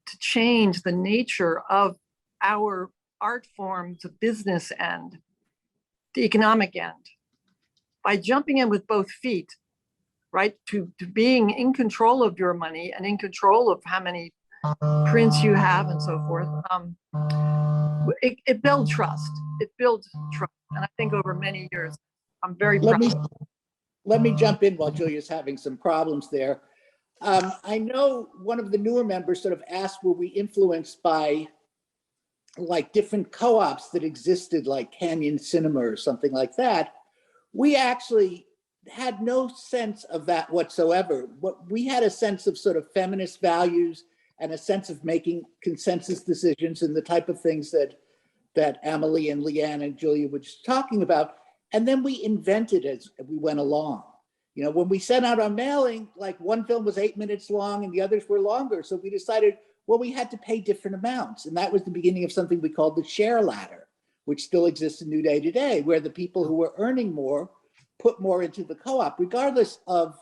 to change the nature of our art form, the business end, the economic end, by jumping in with both feet, right, to being in control of your money and in control of how many prints you have and so forth, it builds trust. It builds trust. And I think over many years, I'm very proud.
Let me jump in while Julia's having some problems there. I know one of the newer members sort of asked, were we influenced by different co-ops that existed, like Canyon Cinema or something like that? We actually had no sense of that whatsoever. We had a sense of sort of feminist values and a sense of making consensus decisions and the type of things that Amalie and Leanne and Julia were just talking about. And then we invented as we went along. When we sent out our mailing, one film was 8 minutes long and the others were longer. So we decided, well, we had to pay different amounts. And that was the beginning of something we called the share ladder, which still exists in New Day today, where the people who were earning more put more into the co-op, regardless of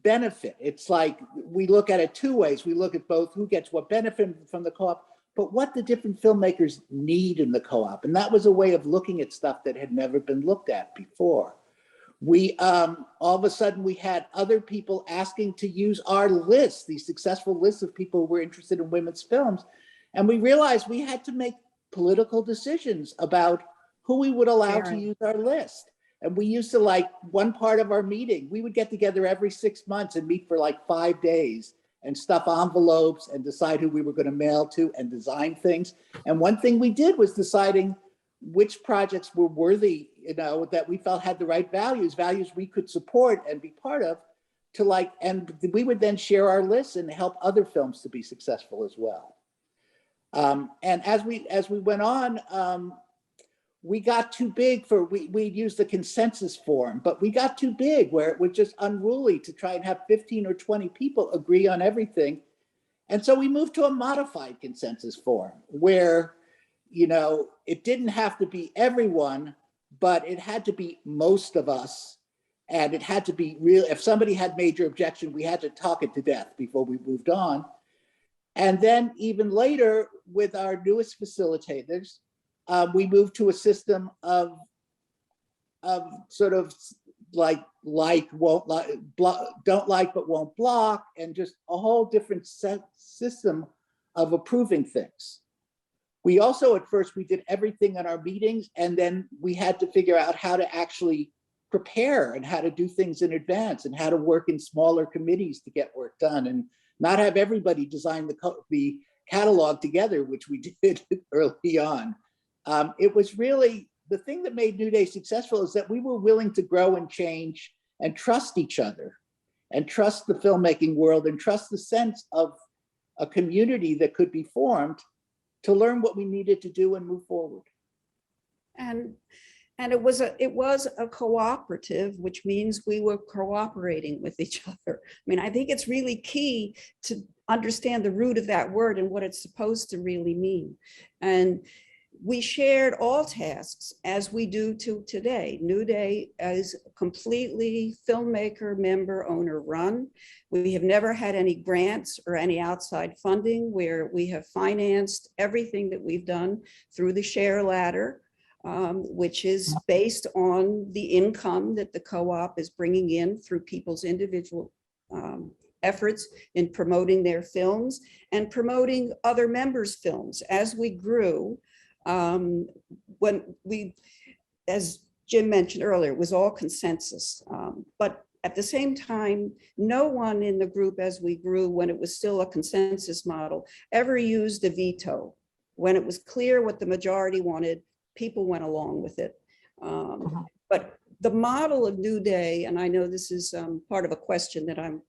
benefit. It's we look at it 2 ways. We look at both who gets what benefit from the co-op, but what the different filmmakers need in the co-op. And that was a way of looking at stuff that had never been looked at before. We, all of a sudden, we had other people asking to use our list, these successful lists of people who were interested in women's films. And we realized we had to make political decisions about who we would allow to use our list. And we used to one part of our meeting, we would get together every 6 months and meet for 5 days and stuff envelopes and decide who we were going to mail to and design things. And one thing we did was deciding which projects were worthy, that we felt had the right values we could support and be part of, and we would then share our lists and help other films to be successful as well. And as we went on, we got too big we used the consensus form, but we got too big where it was just unruly to try and have 15 or 20 people agree on everything. And so we moved to a modified consensus form where, it didn't have to be everyone, but it had to be most of us. And it had to be real. If somebody had major objection, we had to talk it to death before we moved on. And then even later with our newest facilitators, we moved to a system of sort of won't don't like but won't block, and just a whole different system of approving things. We also, at first, we did everything in our meetings, and then we had to figure out how to actually prepare and how to do things in advance and how to work in smaller committees to get work done and not have everybody design the catalog together, which we did early on. It was really the thing that made New Day successful is that we were willing to grow and change and trust each other and trust the filmmaking world and trust the sense of a community that could be formed to learn what we needed to do and move forward.
And it was a cooperative, which means we were cooperating with each other. I mean, I think it's really key to understand the root of that word and what it's supposed to really mean. And we shared all tasks as we do to today. New Day is completely filmmaker, member, owner run. We have never had any grants or any outside funding, where we have financed everything that we've done through the share ladder, which is based on the income that the co-op is bringing in through people's individual efforts in promoting their films and promoting other members' films. As we grew, as Jim mentioned earlier, it was all consensus. But at the same time, no one in the group as we grew, when it was still a consensus model, ever used a veto. When it was clear what the majority wanted, people went along with it. But the model of New Day, and I know this is part of a question that I'm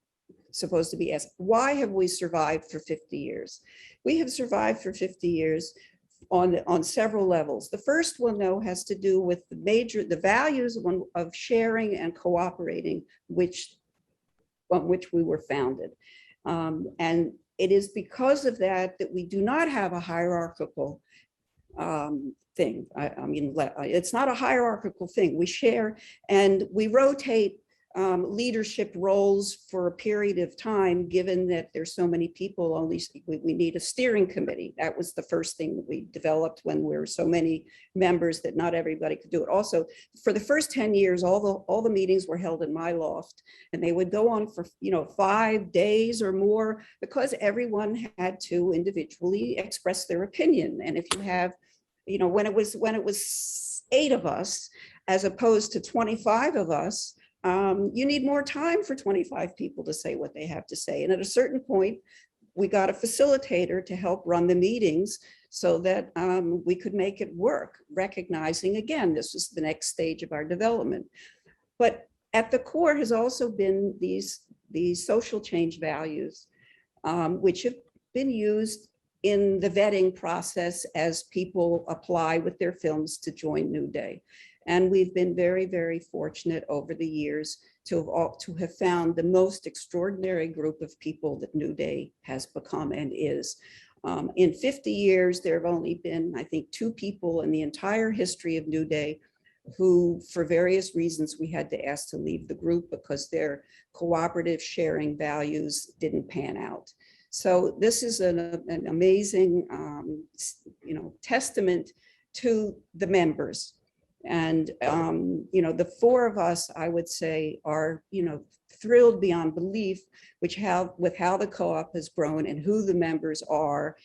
supposed to be asked, why have we survived for 50 years? We have survived for 50 years on several levels. The first one, though, has to do with the values of sharing and cooperating, on which we were founded. And it is because of that that we do not have a hierarchical thing. I mean, it's not a hierarchical thing. We share and we rotate leadership roles for a period of time, given that there's so many people, we need a steering committee. That was the first thing that we developed when we were so many members that not everybody could do it. Also, for the first 10 years, all the meetings were held in my loft, and they would go on for 5 days or more, because everyone had to individually express their opinion. And if you have, when it was 8 of us, as opposed to 25 of us, you need more time for 25 people to say what they have to say. And at a certain point, we got a facilitator to help run the meetings so that we could make it work, recognizing, again, this was the next stage of our development. But at the core has also been these social change values, which have been used in the vetting process as people apply with their films to join New Day. And we've been very, very fortunate over the years to have found the most extraordinary group of people that New Day has become and is. In 50 years, there have only been, I think, 2 people in the entire history of New Day who, for various reasons, we had to ask to leave the group because their cooperative sharing values didn't pan out. So this is an amazing, testament to the members. And, the 4 of us, I would say, are, thrilled beyond belief, with how the co-op has grown and who the members are,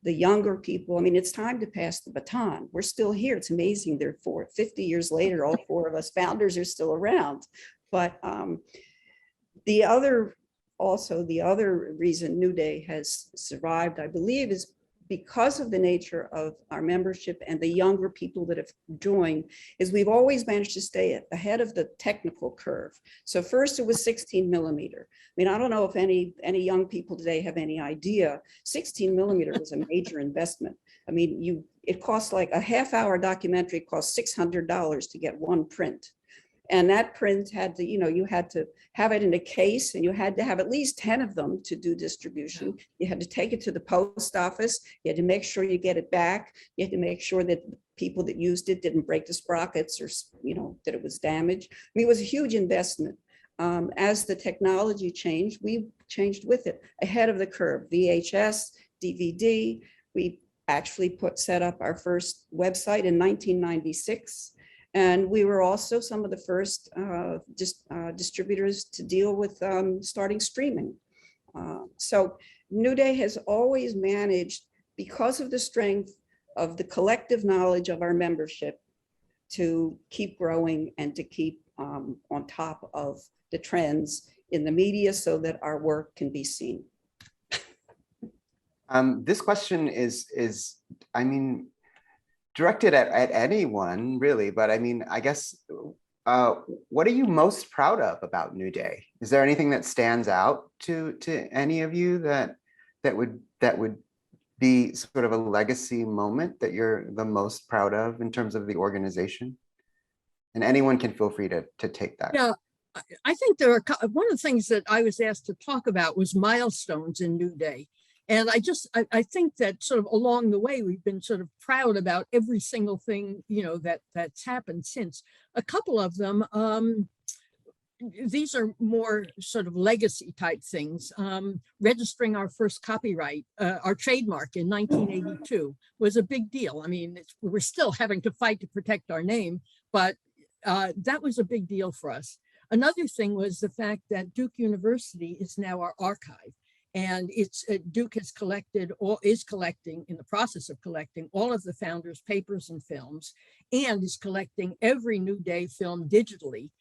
the younger people. I mean, it's time to pass the baton. We're still here. It's amazing. They're 50 years later, all 4 of us founders are still around. But the other reason New Day has survived, I believe, is because of the nature of our membership and the younger people that have joined, is we've always managed to stay ahead of the technical curve. So first it was 16 millimeter. I mean, I don't know if any young people today have any idea, 16 millimeter was a major investment. I mean, it costs like a half-hour documentary costs $600 to get 1 print. And that print had to, you had to have it in a case, and you had to have at least 10 of them to do distribution. You had to take it to the post office. You had to make sure you get it back. You had to make sure that people that used it didn't break the sprockets or, that it was damaged. I mean, it was a huge investment. As the technology changed, we changed with it, ahead of the curve. VHS, DVD, we actually set up our first website in 1996. And we were also some of the first distributors to deal with starting streaming. So New Day has always managed, because of the strength of the collective knowledge of our membership, to keep growing and to keep on top of the trends in the media so that our work can be seen.
This question is, I mean, directed at anyone really, but I mean, I guess, what are you most proud of about New Day? Is there anything that stands out to any of you that would be sort of a legacy moment that you're the most proud of in terms of the organization? And anyone can feel free to take that.
Yeah, I think there are one of the things that I was asked to talk about was milestones in New Day. And I think that sort of along the way, we've been sort of proud about every single thing, you know, that's happened since. A couple of them, these are more sort of legacy type things. Registering our first copyright, our trademark in 1982 was a big deal. I mean, we're still having to fight to protect our name, but that was a big deal for us. Another thing was the fact that Duke University is now our archive. And Duke has collected or is collecting, in the process of collecting, all of the founders' papers and films, and is collecting every New Day film digitally,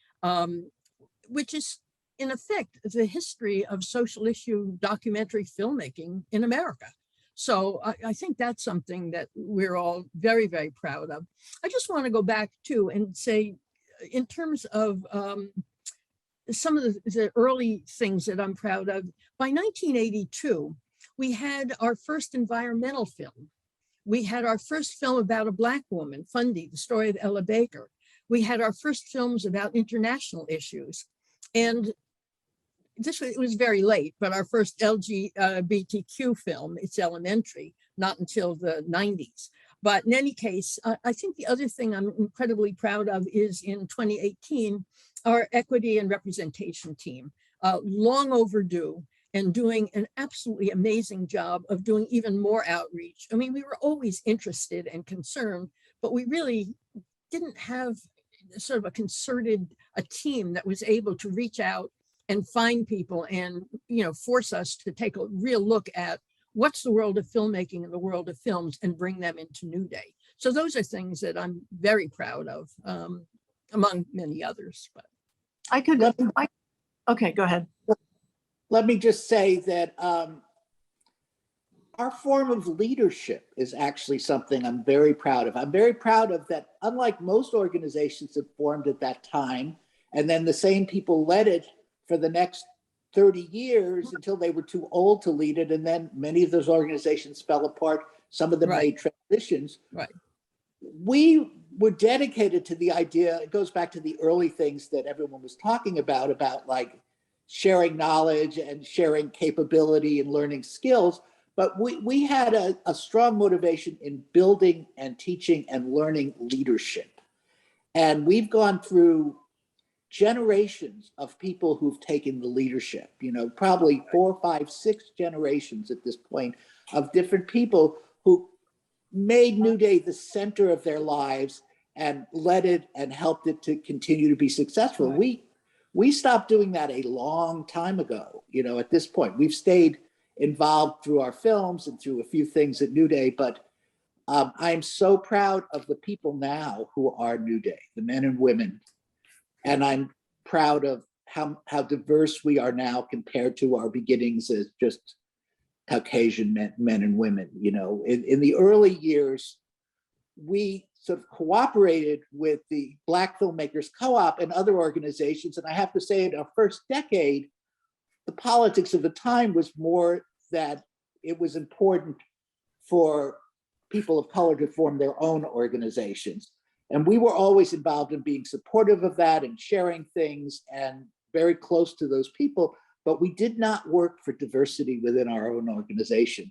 which is in effect the history of social issue documentary filmmaking in America. So I think that's something that we're all very, very proud of. I just want to go back too and say, in terms of some of the early things that I'm proud of, by 1982, we had our first environmental film. We had our first film about a Black woman, Fundy, the story of Ella Baker. We had our first films about international issues. And it was very late, but our first LGBTQ film, It's Elementary, not until the 90s. But in any case, I think the other thing I'm incredibly proud of is in 2018, our equity and representation team, long overdue and doing an absolutely amazing job of doing even more outreach. I mean, we were always interested and concerned, but we really didn't have sort of a team that was able to reach out and find people and, you know, force us to take a real look at what's the world of filmmaking and the world of films and bring them into New Day. So those are things that I'm very proud of, among many others. But
okay, go ahead.
Let me just say that our form of leadership is actually something I'm very proud of. I'm very proud of that, unlike most organizations that formed at that time, and then the same people led it for the next 30 years until they were too old to lead it. And then many of those organizations fell apart. Some of them made transitions.
Right.
We were dedicated to the idea, it goes back to the early things that everyone was talking about like sharing knowledge and sharing capability and learning skills. But we had a strong motivation in building and teaching and learning leadership. And we've gone through generations of people who've taken the leadership, you know, probably 4, 5, 6 generations at this point of different people who made New Day the center of their lives and led it and helped it to continue to be successful.
Right.
We stopped doing that a long time ago. You know, at this point, we've stayed involved through our films and through a few things at New Day, but I'm so proud of the people now who are New Day, the men and women. And I'm proud of how diverse we are now compared to our beginnings as just Caucasian men and women. You know, in the early years, we sort of cooperated with the Black Filmmakers Co-op and other organizations. And I have to say, in our first decade, the politics of the time was more that it was important for people of color to form their own organizations. And we were always involved in being supportive of that and sharing things and very close to those people, but we did not work for diversity within our own organization.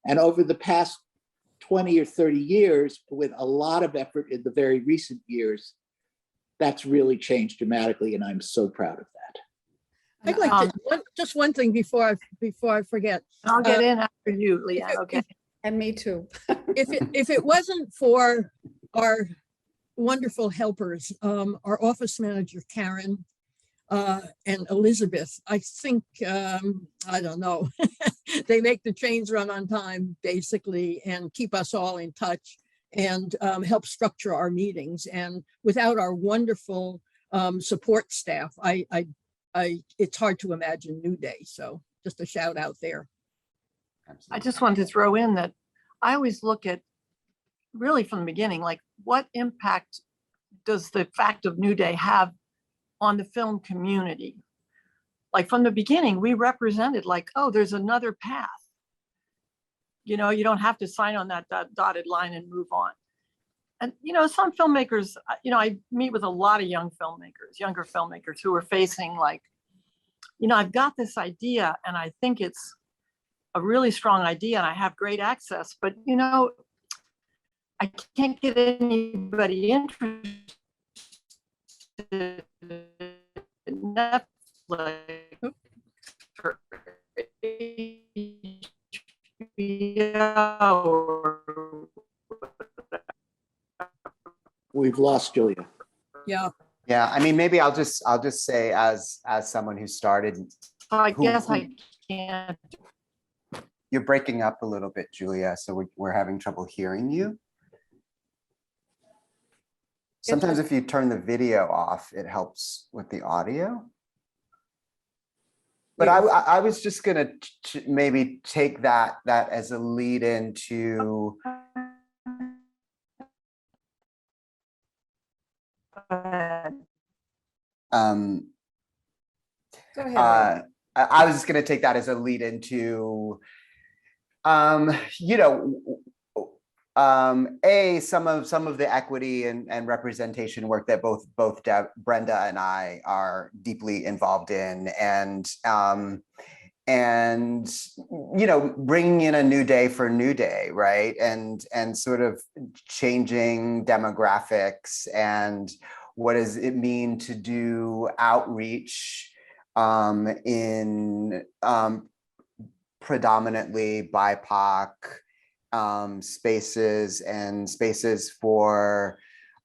And over the past 20 or 30 years, with a lot of effort in the very recent years, that's really changed dramatically, and I'm so proud of that.
I'd like to, just one thing before I forget.
I'll get in after you, Leanne, okay.
And me too.
if it wasn't for our wonderful helpers, our office manager, Karen, and Elizabeth, I think, I don't know, they make the trains run on time, basically, and keep us all in touch and help structure our meetings. And without our wonderful support staff. It's hard to imagine New Day. So just a shout out there.
I just wanted to throw in that I always look at really from the beginning, like what impact does the fact of New Day have on the film community? Like from the beginning, we represented like, oh, there's another path. You know, you don't have to sign on that dotted line and move on. And, you know, some filmmakers, you know, I meet with a lot of younger filmmakers who are facing like, you know, I've got this idea and I think it's a really strong idea and I have great access, but, you know, I can't get anybody interested in Netflix or HBO.
We've lost Julia.
Yeah.
Yeah, I mean, maybe I'll just say as someone who started.
I guess I can't.
You're breaking up a little bit, Julia, so we're having trouble hearing you. Sometimes if you turn the video off, it helps with the audio. But I was just gonna maybe take that as a lead into
Go ahead.
I was just gonna take that as a lead into you know, some of the equity and representation work that both Brenda and I are deeply involved in, and you know, bringing in a new day for New Day, right, and sort of changing demographics and what does it mean to do outreach in predominantly BIPOC spaces and spaces for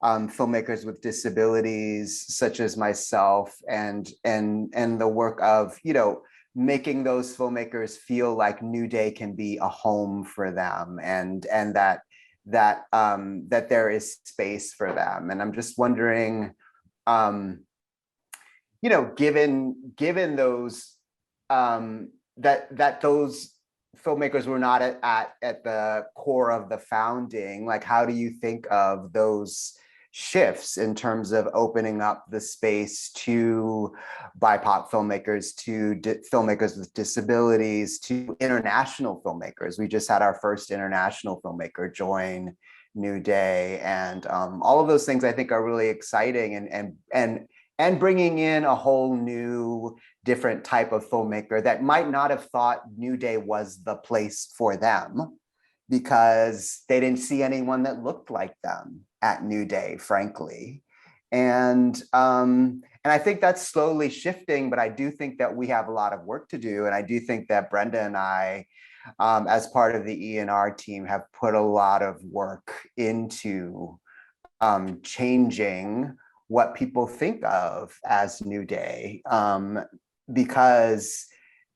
filmmakers with disabilities such as myself, and the work of, you know, making those filmmakers feel like New Day can be a home for them, and that there is space for them. And I'm just wondering, you know, given those that those filmmakers were not at the core of the founding, like how do you think of those shifts in terms of opening up the space to BIPOC filmmakers, to filmmakers with disabilities, to international filmmakers? We just had our first international filmmaker join New Day, and all of those things I think are really exciting, and bringing in a whole new different type of filmmaker that might not have thought New Day was the place for them because they didn't see anyone that looked like them at New Day, frankly. And I think that's slowly shifting, but I do think that we have a lot of work to do. And I do think that Brenda and I, as part of the E&R team, have put a lot of work into changing what people think of as New Day, because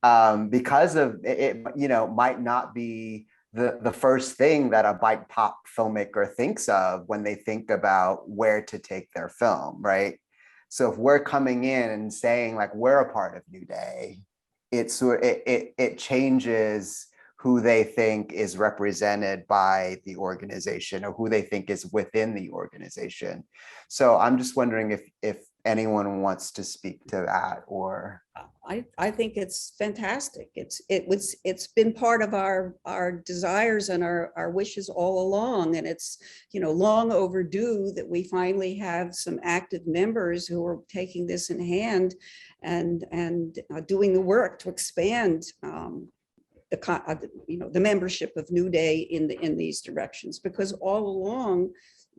of it, you know, might not be the first thing that a BIPOC filmmaker thinks of when they think about where to take their film, right? So if we're coming in and saying like we're a part of New Day, it changes who they think is represented by the organization or who they think is within the organization. So I'm just wondering if anyone wants to speak to that, or
I think it's fantastic. It's been part of our desires and our wishes all along, and it's, you know, long overdue that we finally have some active members who are taking this in hand and doing the work to expand the membership of New Day in these directions, because all along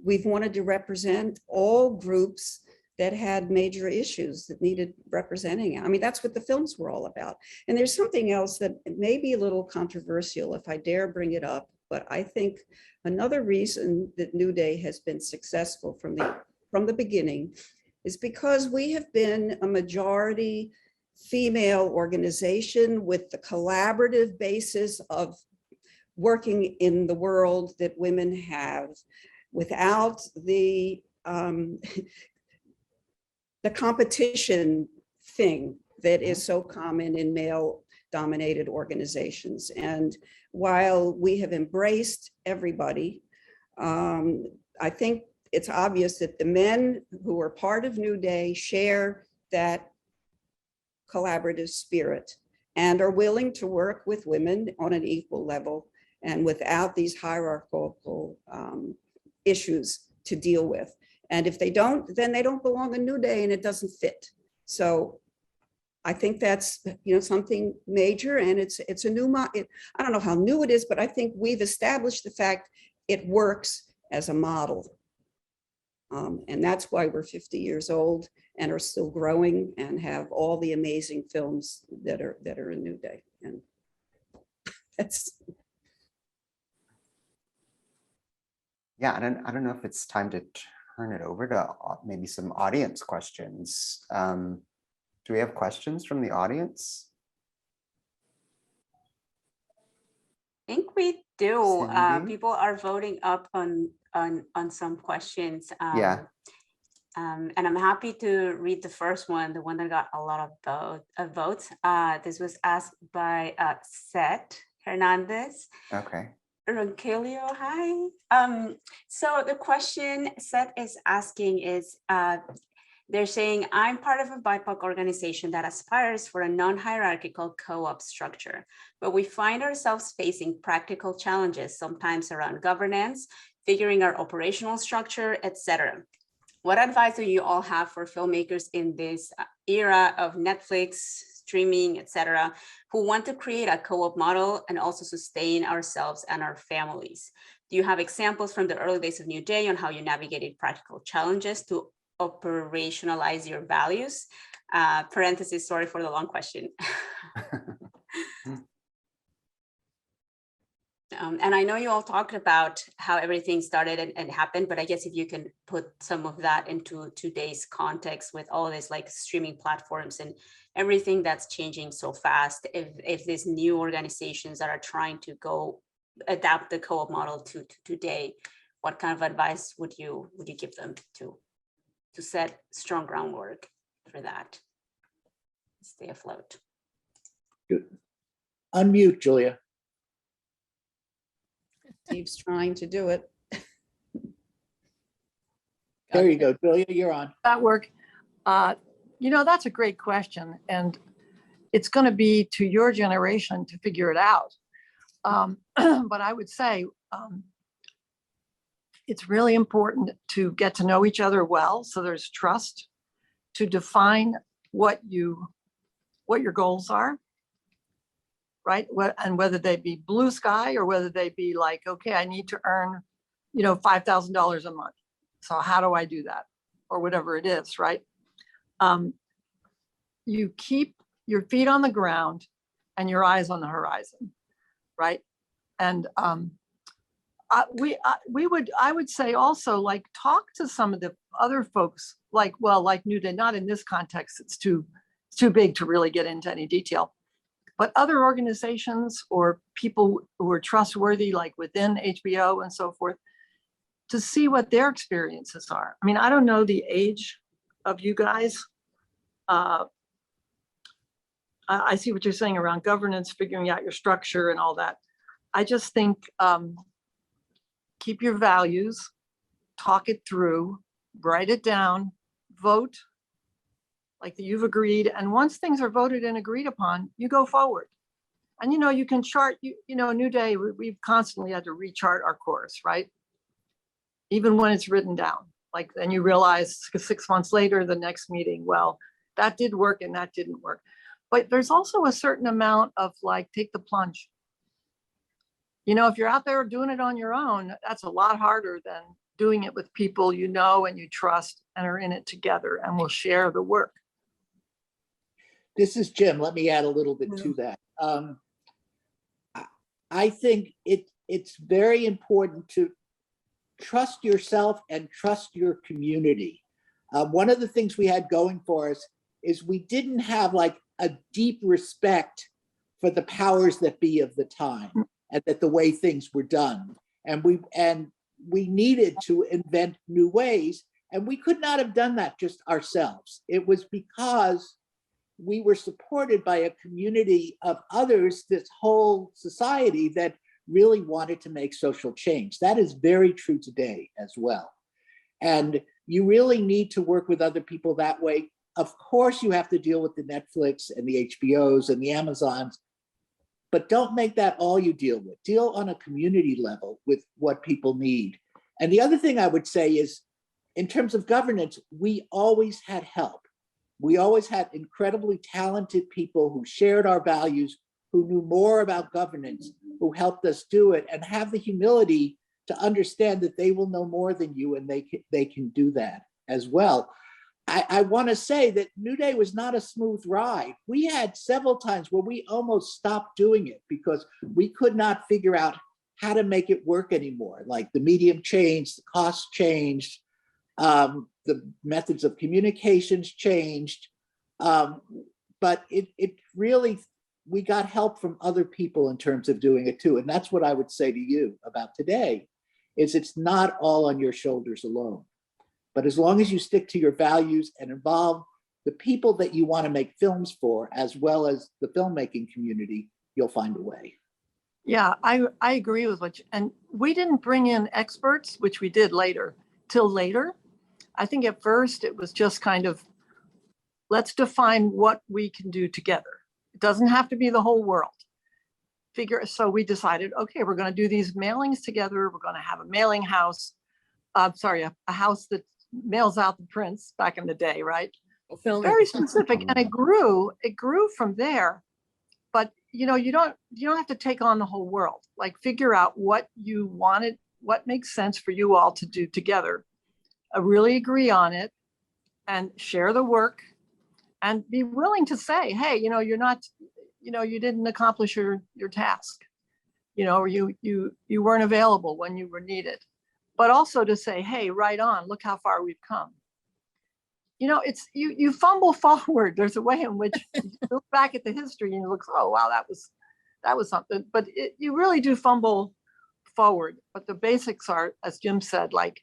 we've wanted to represent all groups that had major issues that needed representing. I mean, that's what the films were all about. And there's something else that may be a little controversial if I dare bring it up, but I think another reason that New Day has been successful from the beginning is because we have been a majority female organization with the collaborative basis of working in the world that women have, without the the competition thing that is so common in male-dominated organizations. And while we have embraced everybody, I think it's obvious that the men who are part of New Day share that collaborative spirit and are willing to work with women on an equal level and without these hierarchical issues to deal with. And if they don't, then they don't belong in New Day and it doesn't fit. So I think that's, something major, and it's a new, I don't know how new it is, but I think we've established the fact it works as a model. And that's why we're 50 years old and are still growing and have all the amazing films that are in New Day. And that's.
Yeah, I don't know if it's time to turn it over to maybe some audience questions. Do we have questions from the audience?
I think we do. People are voting up on some questions.
Yeah.
And I'm happy to read the first one, the one that got a lot of votes. This was asked by Seth Hernandez.
Okay.
Ronquillo, hi. So the question Seth is asking is, they're saying, I'm part of a BIPOC organization that aspires for a non-hierarchical co-op structure, but we find ourselves facing practical challenges, sometimes around governance, figuring our operational structure, etc. What advice do you all have for filmmakers in this era of Netflix, streaming, etc., who want to create a co-op model and also sustain ourselves and our families? Do you have examples from the early days of New Day on how you navigated practical challenges to operationalize your values? Parentheses, sorry for the long question. And I know you all talked about how everything started and happened, but I guess if you can put some of that into today's context with all this like streaming platforms and everything that's changing so fast, if these new organizations that are trying to go adapt the co-op model to today, what kind of advice would you give them to set strong groundwork for that? Stay afloat.
Unmute, Julia.
Steve's trying to do it.
There you go, Julia, you're on.
That work. That's a great question. And it's going to be to your generation to figure it out. But I would say it's really important to get to know each other well. So there's trust, to define what your goals are, right? And whether they be blue sky or whether they be like, okay, I need to earn, $5,000 a month. So how do I do that? Or whatever it is, right? You keep your feet on the ground and your eyes on the horizon, right? And I would say also, like, talk to some of the other folks, like New Day, not in this context, it's too big to really get into any detail, but other organizations or people who are trustworthy, like within HBO and so forth, to see what their experiences are. I mean, I don't know the age of you guys. I see what you're saying around governance, figuring out your structure and all that. I just think keep your values, talk it through, write it down, vote like that you've agreed. And once things are voted and agreed upon, you go forward. And you can chart, New Day, we've constantly had to rechart our course, right? Even when it's written down, like then you realize 6 months later, the next meeting, well, that did work and that didn't work. But there's also a certain amount of like, take the plunge. If you're out there doing it on your own, that's a lot harder than doing it with people you know and you trust and are in it together and will share the work.
This is Jim. Let me add a little bit to that. I think it's very important to trust yourself and trust your community. One of the things we had going for us is we didn't have like a deep respect for the powers that be of the time and that the way things were done. And we needed to invent new ways. And we could not have done that just ourselves. It was because we were supported by a community of others, this whole society that really wanted to make social change. That is very true today as well. And you really need to work with other people that way. Of course, you have to deal with the Netflix and the HBOs and the Amazons, but don't make that all you deal with. Deal on a community level with what people need. And the other thing I would say is, in terms of governance, we always had help. We always had incredibly talented people who shared our values, who knew more about governance, who helped us do it, and have the humility to understand that they will know more than you, and they can do that as well. I want to say that New Day was not a smooth ride. We had several times where we almost stopped doing it because we could not figure out how to make it work anymore. Like the medium changed, the costs changed, the methods of communications changed. But it really, we got help from other people in terms of doing it too. And that's what I would say to you about today, is it's not all on your shoulders alone. But as long as you stick to your values and involve the people that you want to make films for, as well as the filmmaking community, you'll find a way.
Yeah, I agree with what you, and we didn't bring in experts, which we did till later. I think at first it was just kind of, let's define what we can do together. It doesn't have to be the whole world. So we decided, okay, we're going to do these mailings together. We're going to have a mailing house. A house that mails out the prints back in the day, right? Very specific, and it grew from there. But you don't have to take on the whole world. Like, figure out what you wanted, what makes sense for you all to do together. Really agree on it, and share the work, and be willing to say, hey, you're not, you didn't accomplish your task, or you weren't available when you were needed. But also to say, hey, right on, look how far we've come. It's you fumble forward. There's a way in which you look back at the history and you look, oh wow, that was something. But you really do fumble forward. But the basics are, as Jim said, like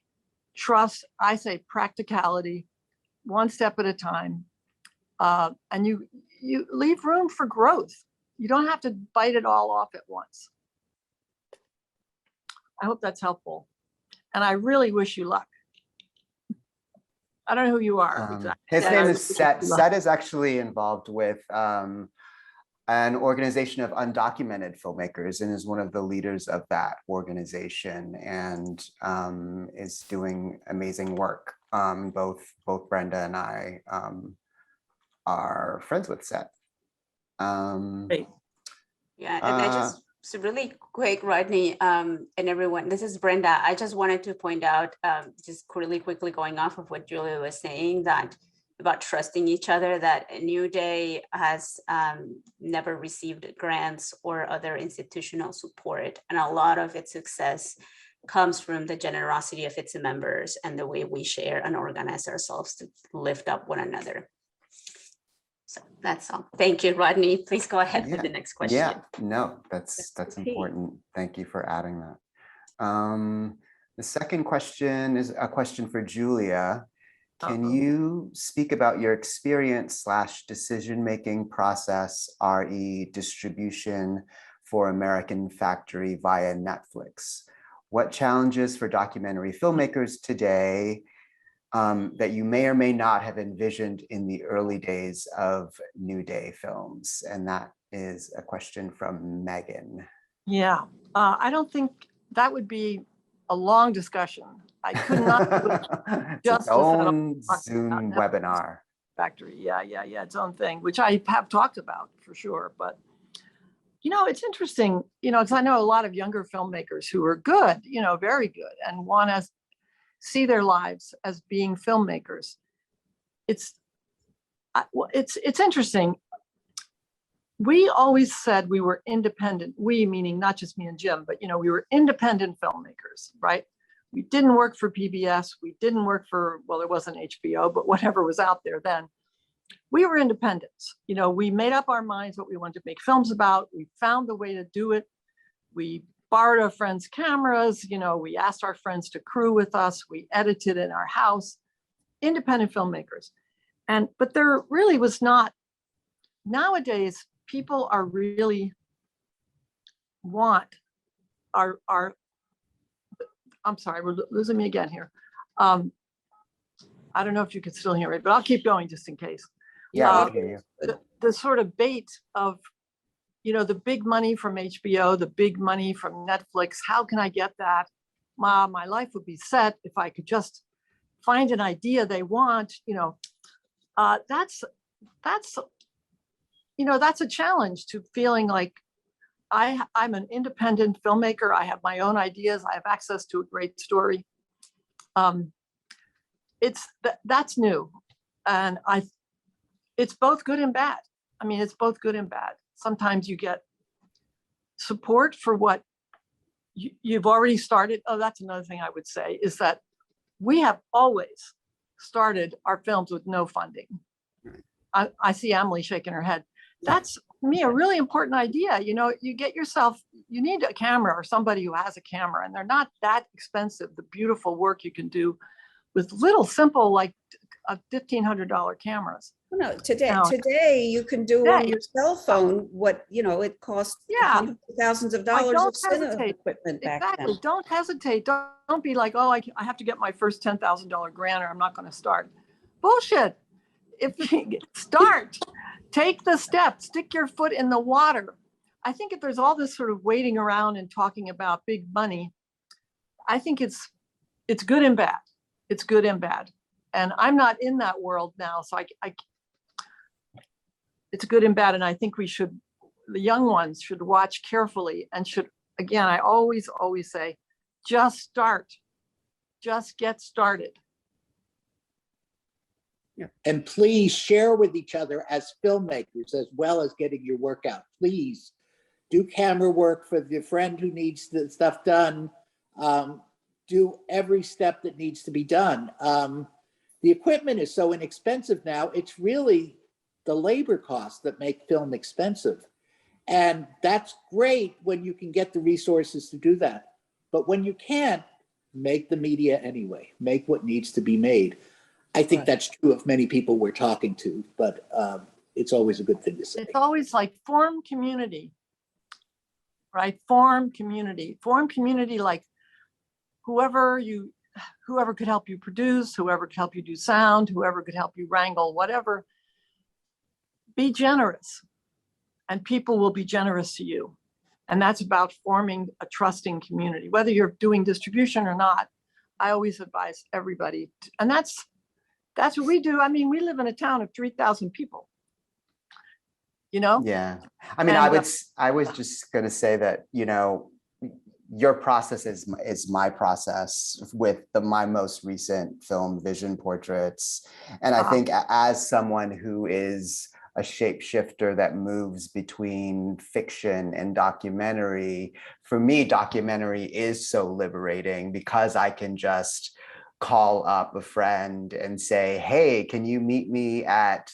trust. I say practicality, one step at a time, and you leave room for growth. You don't have to bite it all off at once. I hope that's helpful. And I really wish you luck. I don't know who you are. Exactly.
His name is Seth. Seth is actually involved with an organization of undocumented filmmakers and is one of the leaders of that organization, and is doing amazing work. Both Brenda and I are friends with Seth.
Yeah, and I just, so really quick, Rodney, and everyone, this is Brenda. I just wanted to point out, just really quickly going off of what Julia was saying, that about trusting each other, that New Day has never received grants or other institutional support. And a lot of its success comes from the generosity of its members and the way we share and organize ourselves to lift up one another. So that's all. Thank you, Rodney. Please go ahead with the next question.
Yeah, no, that's important. Thank you for adding that. The second question is a question for Julia. Can you speak about your experience / decision-making process, RE distribution for American Factory via Netflix? What challenges for documentary filmmakers today that you may or may not have envisioned in the early days of New Day films? And that is a question from Megan.
Yeah, I don't think that would be a long discussion. I could not
just its own Zoom webinar.
Factory, yeah, its own thing, which I have talked about for sure. But it's interesting, because I know a lot of younger filmmakers who are good, very good, and want to see their lives as being filmmakers. It's interesting. We always said we were independent. We, meaning not just me and Jim, but we were independent filmmakers, right? We didn't work for PBS. We didn't work for, well, there wasn't HBO, but whatever was out there then. We were independents. We made up our minds what we wanted to make films about. We found the way to do it. We borrowed our friends' cameras. We asked our friends to crew with us. We edited in our house. independent filmmakers. But there really was not. Nowadays, people are really I'm sorry, we're losing me again here. I don't know if you can still hear me, but I'll keep going just in case.
Yeah, I can hear you.
The sort of bait of, the big money from HBO, the big money from Netflix. How can I get that? My life would be set if I could just find an idea they want. That's a challenge to feeling like I'm an independent filmmaker. I have my own ideas. I have access to a great story. That's new, and it's both good and bad. I mean, it's both good and bad. Sometimes you get support for what you've already started. Oh, that's another thing I would say is that we have always started our films with no funding. I see Amalie shaking her head. That's me a really important idea. You get yourself, you need a camera or somebody who has a camera, and they're not that expensive. The beautiful work you can do with little simple, like $1,500 cameras.
No, today you can do on your cell phone what, it costs thousands of dollars of cinema equipment back then.
Don't hesitate. Don't be like, oh, I have to get my first $10,000 grant or I'm not going to start. Bullshit. If you start, take the step, stick your foot in the water. I think if there's all this sort of waiting around and talking about big money, I think it's good and bad. It's good and bad. And I'm not in that world now. So it's good and bad. And I think the young ones should watch carefully and again, I always say, just start, just get started.
Yeah. And please share with each other as filmmakers, as well as getting your work out. Please do camera work for your friend who needs the stuff done. Do every step that needs to be done. The equipment is so inexpensive now, it's really the labor costs that make film expensive. And that's great when you can get the resources to do that. But when you can't, make the media anyway. Make what needs to be made. I think that's true of many people we're talking to, but it's always a good thing to say.
It's always like form community, right? Form community like whoever could help you produce, whoever could help you do sound, whoever could help you wrangle, whatever. Be generous and people will be generous to you. And that's about forming a trusting community, whether you're doing distribution or not. I always advise everybody, and that's what we do. I mean, we live in a town of 3,000 people,
Yeah. I mean, I was just going to say that, your process is my process with my most recent film, Vision Portraits. And I think as someone who is a shapeshifter that moves between fiction and documentary, for me, documentary is so liberating because I can just call up a friend and say, hey, can you meet me at,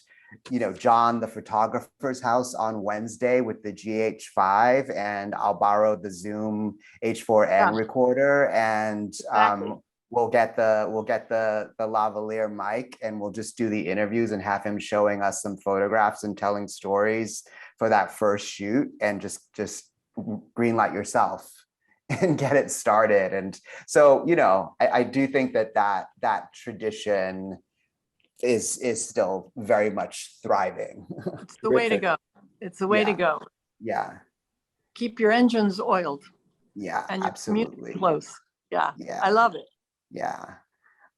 John the photographer's house on Wednesday with the GH5, and I'll borrow the Zoom H4n recorder, and we'll get the lavalier mic, and we'll just do the interviews and have him showing us some photographs and telling stories for that first shoot, and just green light yourself and get it started. And so, I do think that tradition is still very much thriving.
It's the way to go. It's the way to go.
Yeah.
Keep your engines oiled.
Yeah,
and your
absolutely.
Close. Yeah.
Yeah.
I love it.
Yeah.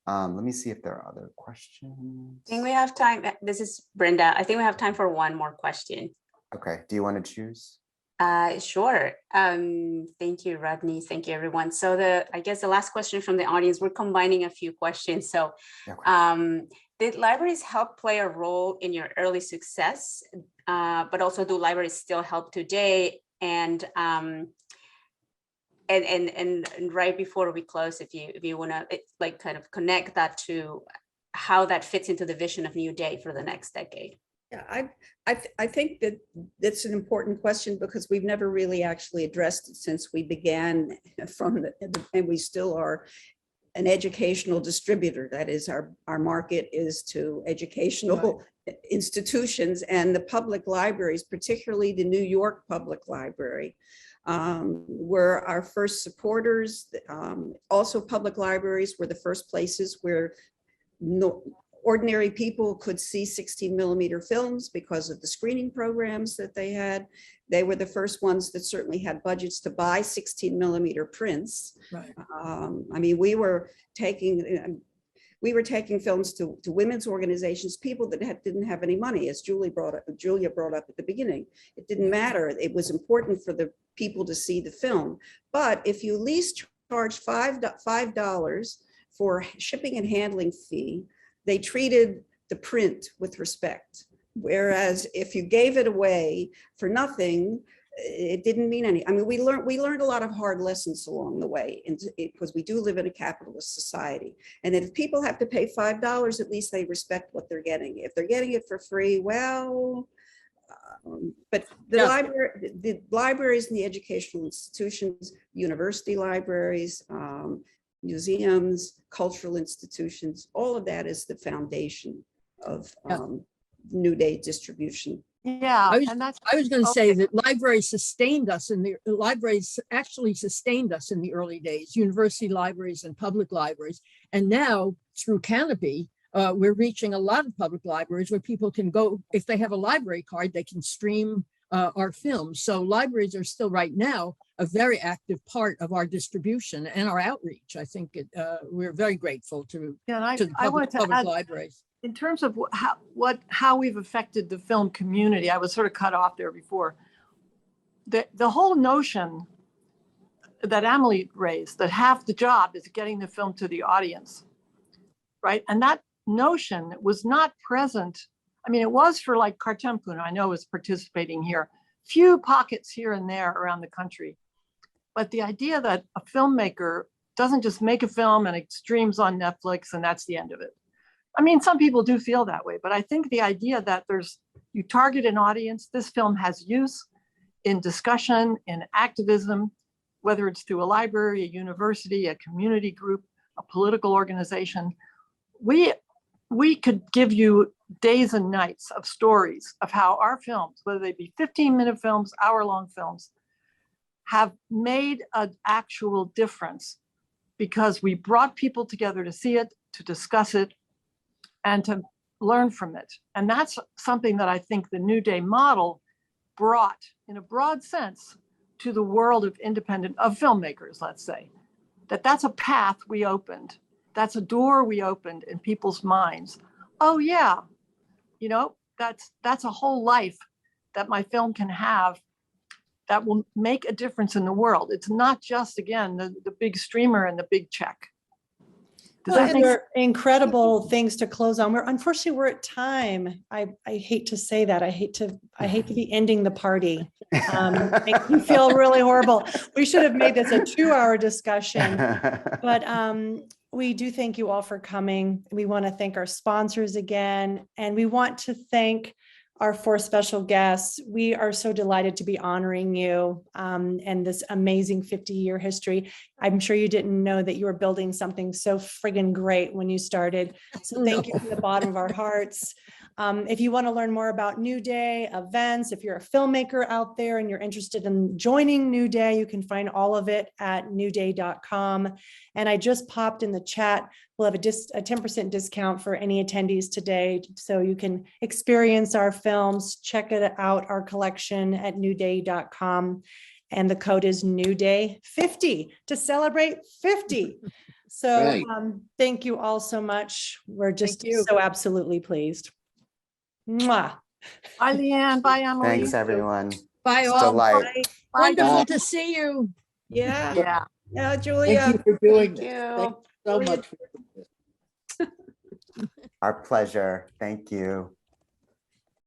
Let me see if there are other questions.
I think we have time. This is Brenda. I think we have time for one more question.
Okay. Do you want to choose?
Sure. Thank you, Rodney. Thank you, everyone. So I guess the last question from the audience, we're combining a few questions. So did libraries help play a role in your early success? But also, do libraries still help today? And right before we close, if you want to kind of connect that to how that fits into the vision of New Day for the next decade.
Yeah, I think that that's an important question because we've never really actually addressed it since we began and we still are an educational distributor. That is, our market is to educational institutions, and the public libraries, particularly the New York Public Library, were our first supporters. Also, public libraries were the first places where ordinary people could see 16mm films because of the screening programs that they had. They were the first ones that certainly had budgets to buy 16mm prints.
Right.
I mean, we were taking films to women's organizations, people that didn't have any money, as Julia brought up at the beginning. It didn't matter. It was important for the people to see the film. But if you at least charged $5 for shipping and handling fee, they treated the print with respect. Whereas if you gave it away for nothing, it didn't mean any. I mean, we learned a lot of hard lessons along the way, because we do live in a capitalist society. And if people have to pay $5, at least they respect what they're getting. If they're getting it for free, well, but the libraries and the educational institutions, university libraries, museums, cultural institutions, all of that is the foundation of New Day distribution.
Yeah,
I was going to say that libraries actually sustained us in the early days, university libraries and public libraries. And now through Canopy, we're reaching a lot of public libraries where people can go, if they have a library card, they can stream our films. So libraries are still right now a very active part of our distribution and our outreach. I think we're very grateful to the public libraries.
In terms of how we've affected the film community, I was sort of cut off there before. The whole notion that Amalie raised, that half the job is getting the film to the audience, right? And that notion was not present. I mean, it was for like Kartemkun, I know is participating here, few pockets here and there around the country. But the idea that a filmmaker doesn't just make a film and it streams on Netflix and that's the end of it. I mean, some people do feel that way, but I think the idea that you target an audience, this film has use in discussion, in activism, whether it's through a library, a university, a community group, a political organization. We could give you days and nights of stories of how our films, whether they be 15-minute films, hour-long films, have made an actual difference because we brought people together to see it, to discuss it, and to learn from it. And that's something that I think the New Day model brought in a broad sense to the world of filmmakers, let's say, that's a path we opened. That's a door we opened in people's minds. Oh yeah, that's a whole life that my film can have that will make a difference in the world. It's not just, again, the big streamer and the big check.
They're incredible things to close on. Unfortunately, we're at time. I hate to say that. I hate to be ending the party. Makes me feel really horrible. We should have made this a 2-hour discussion. But we do thank you all for coming. We want to thank our sponsors again, and we want to thank our 4 special guests. We are so delighted to be honoring you and this amazing 50-year history. I'm sure you didn't know that you were building something so friggin' great when you started. So thank you from the bottom of our hearts. If you want to learn more about New Day events, if you're a filmmaker out there and you're interested in joining New Day, you can find all of it at newday.com. And I just popped in the chat, we'll have a 10% discount for any attendees today. So you can experience our films, check it out, our collection at newday.com. And the code is NewDay50 to celebrate 50. So
Right.
Thank you all so much. We're just so absolutely pleased. Mwah.
Bye, Leanne. Bye, Emily.
Thanks, everyone.
Bye,
It's
all.
delight.
Wonderful to see you.
Yeah. Yeah, Julia.
Thank you for doing this.
you.
Thank you so much.
Our pleasure. Thank you.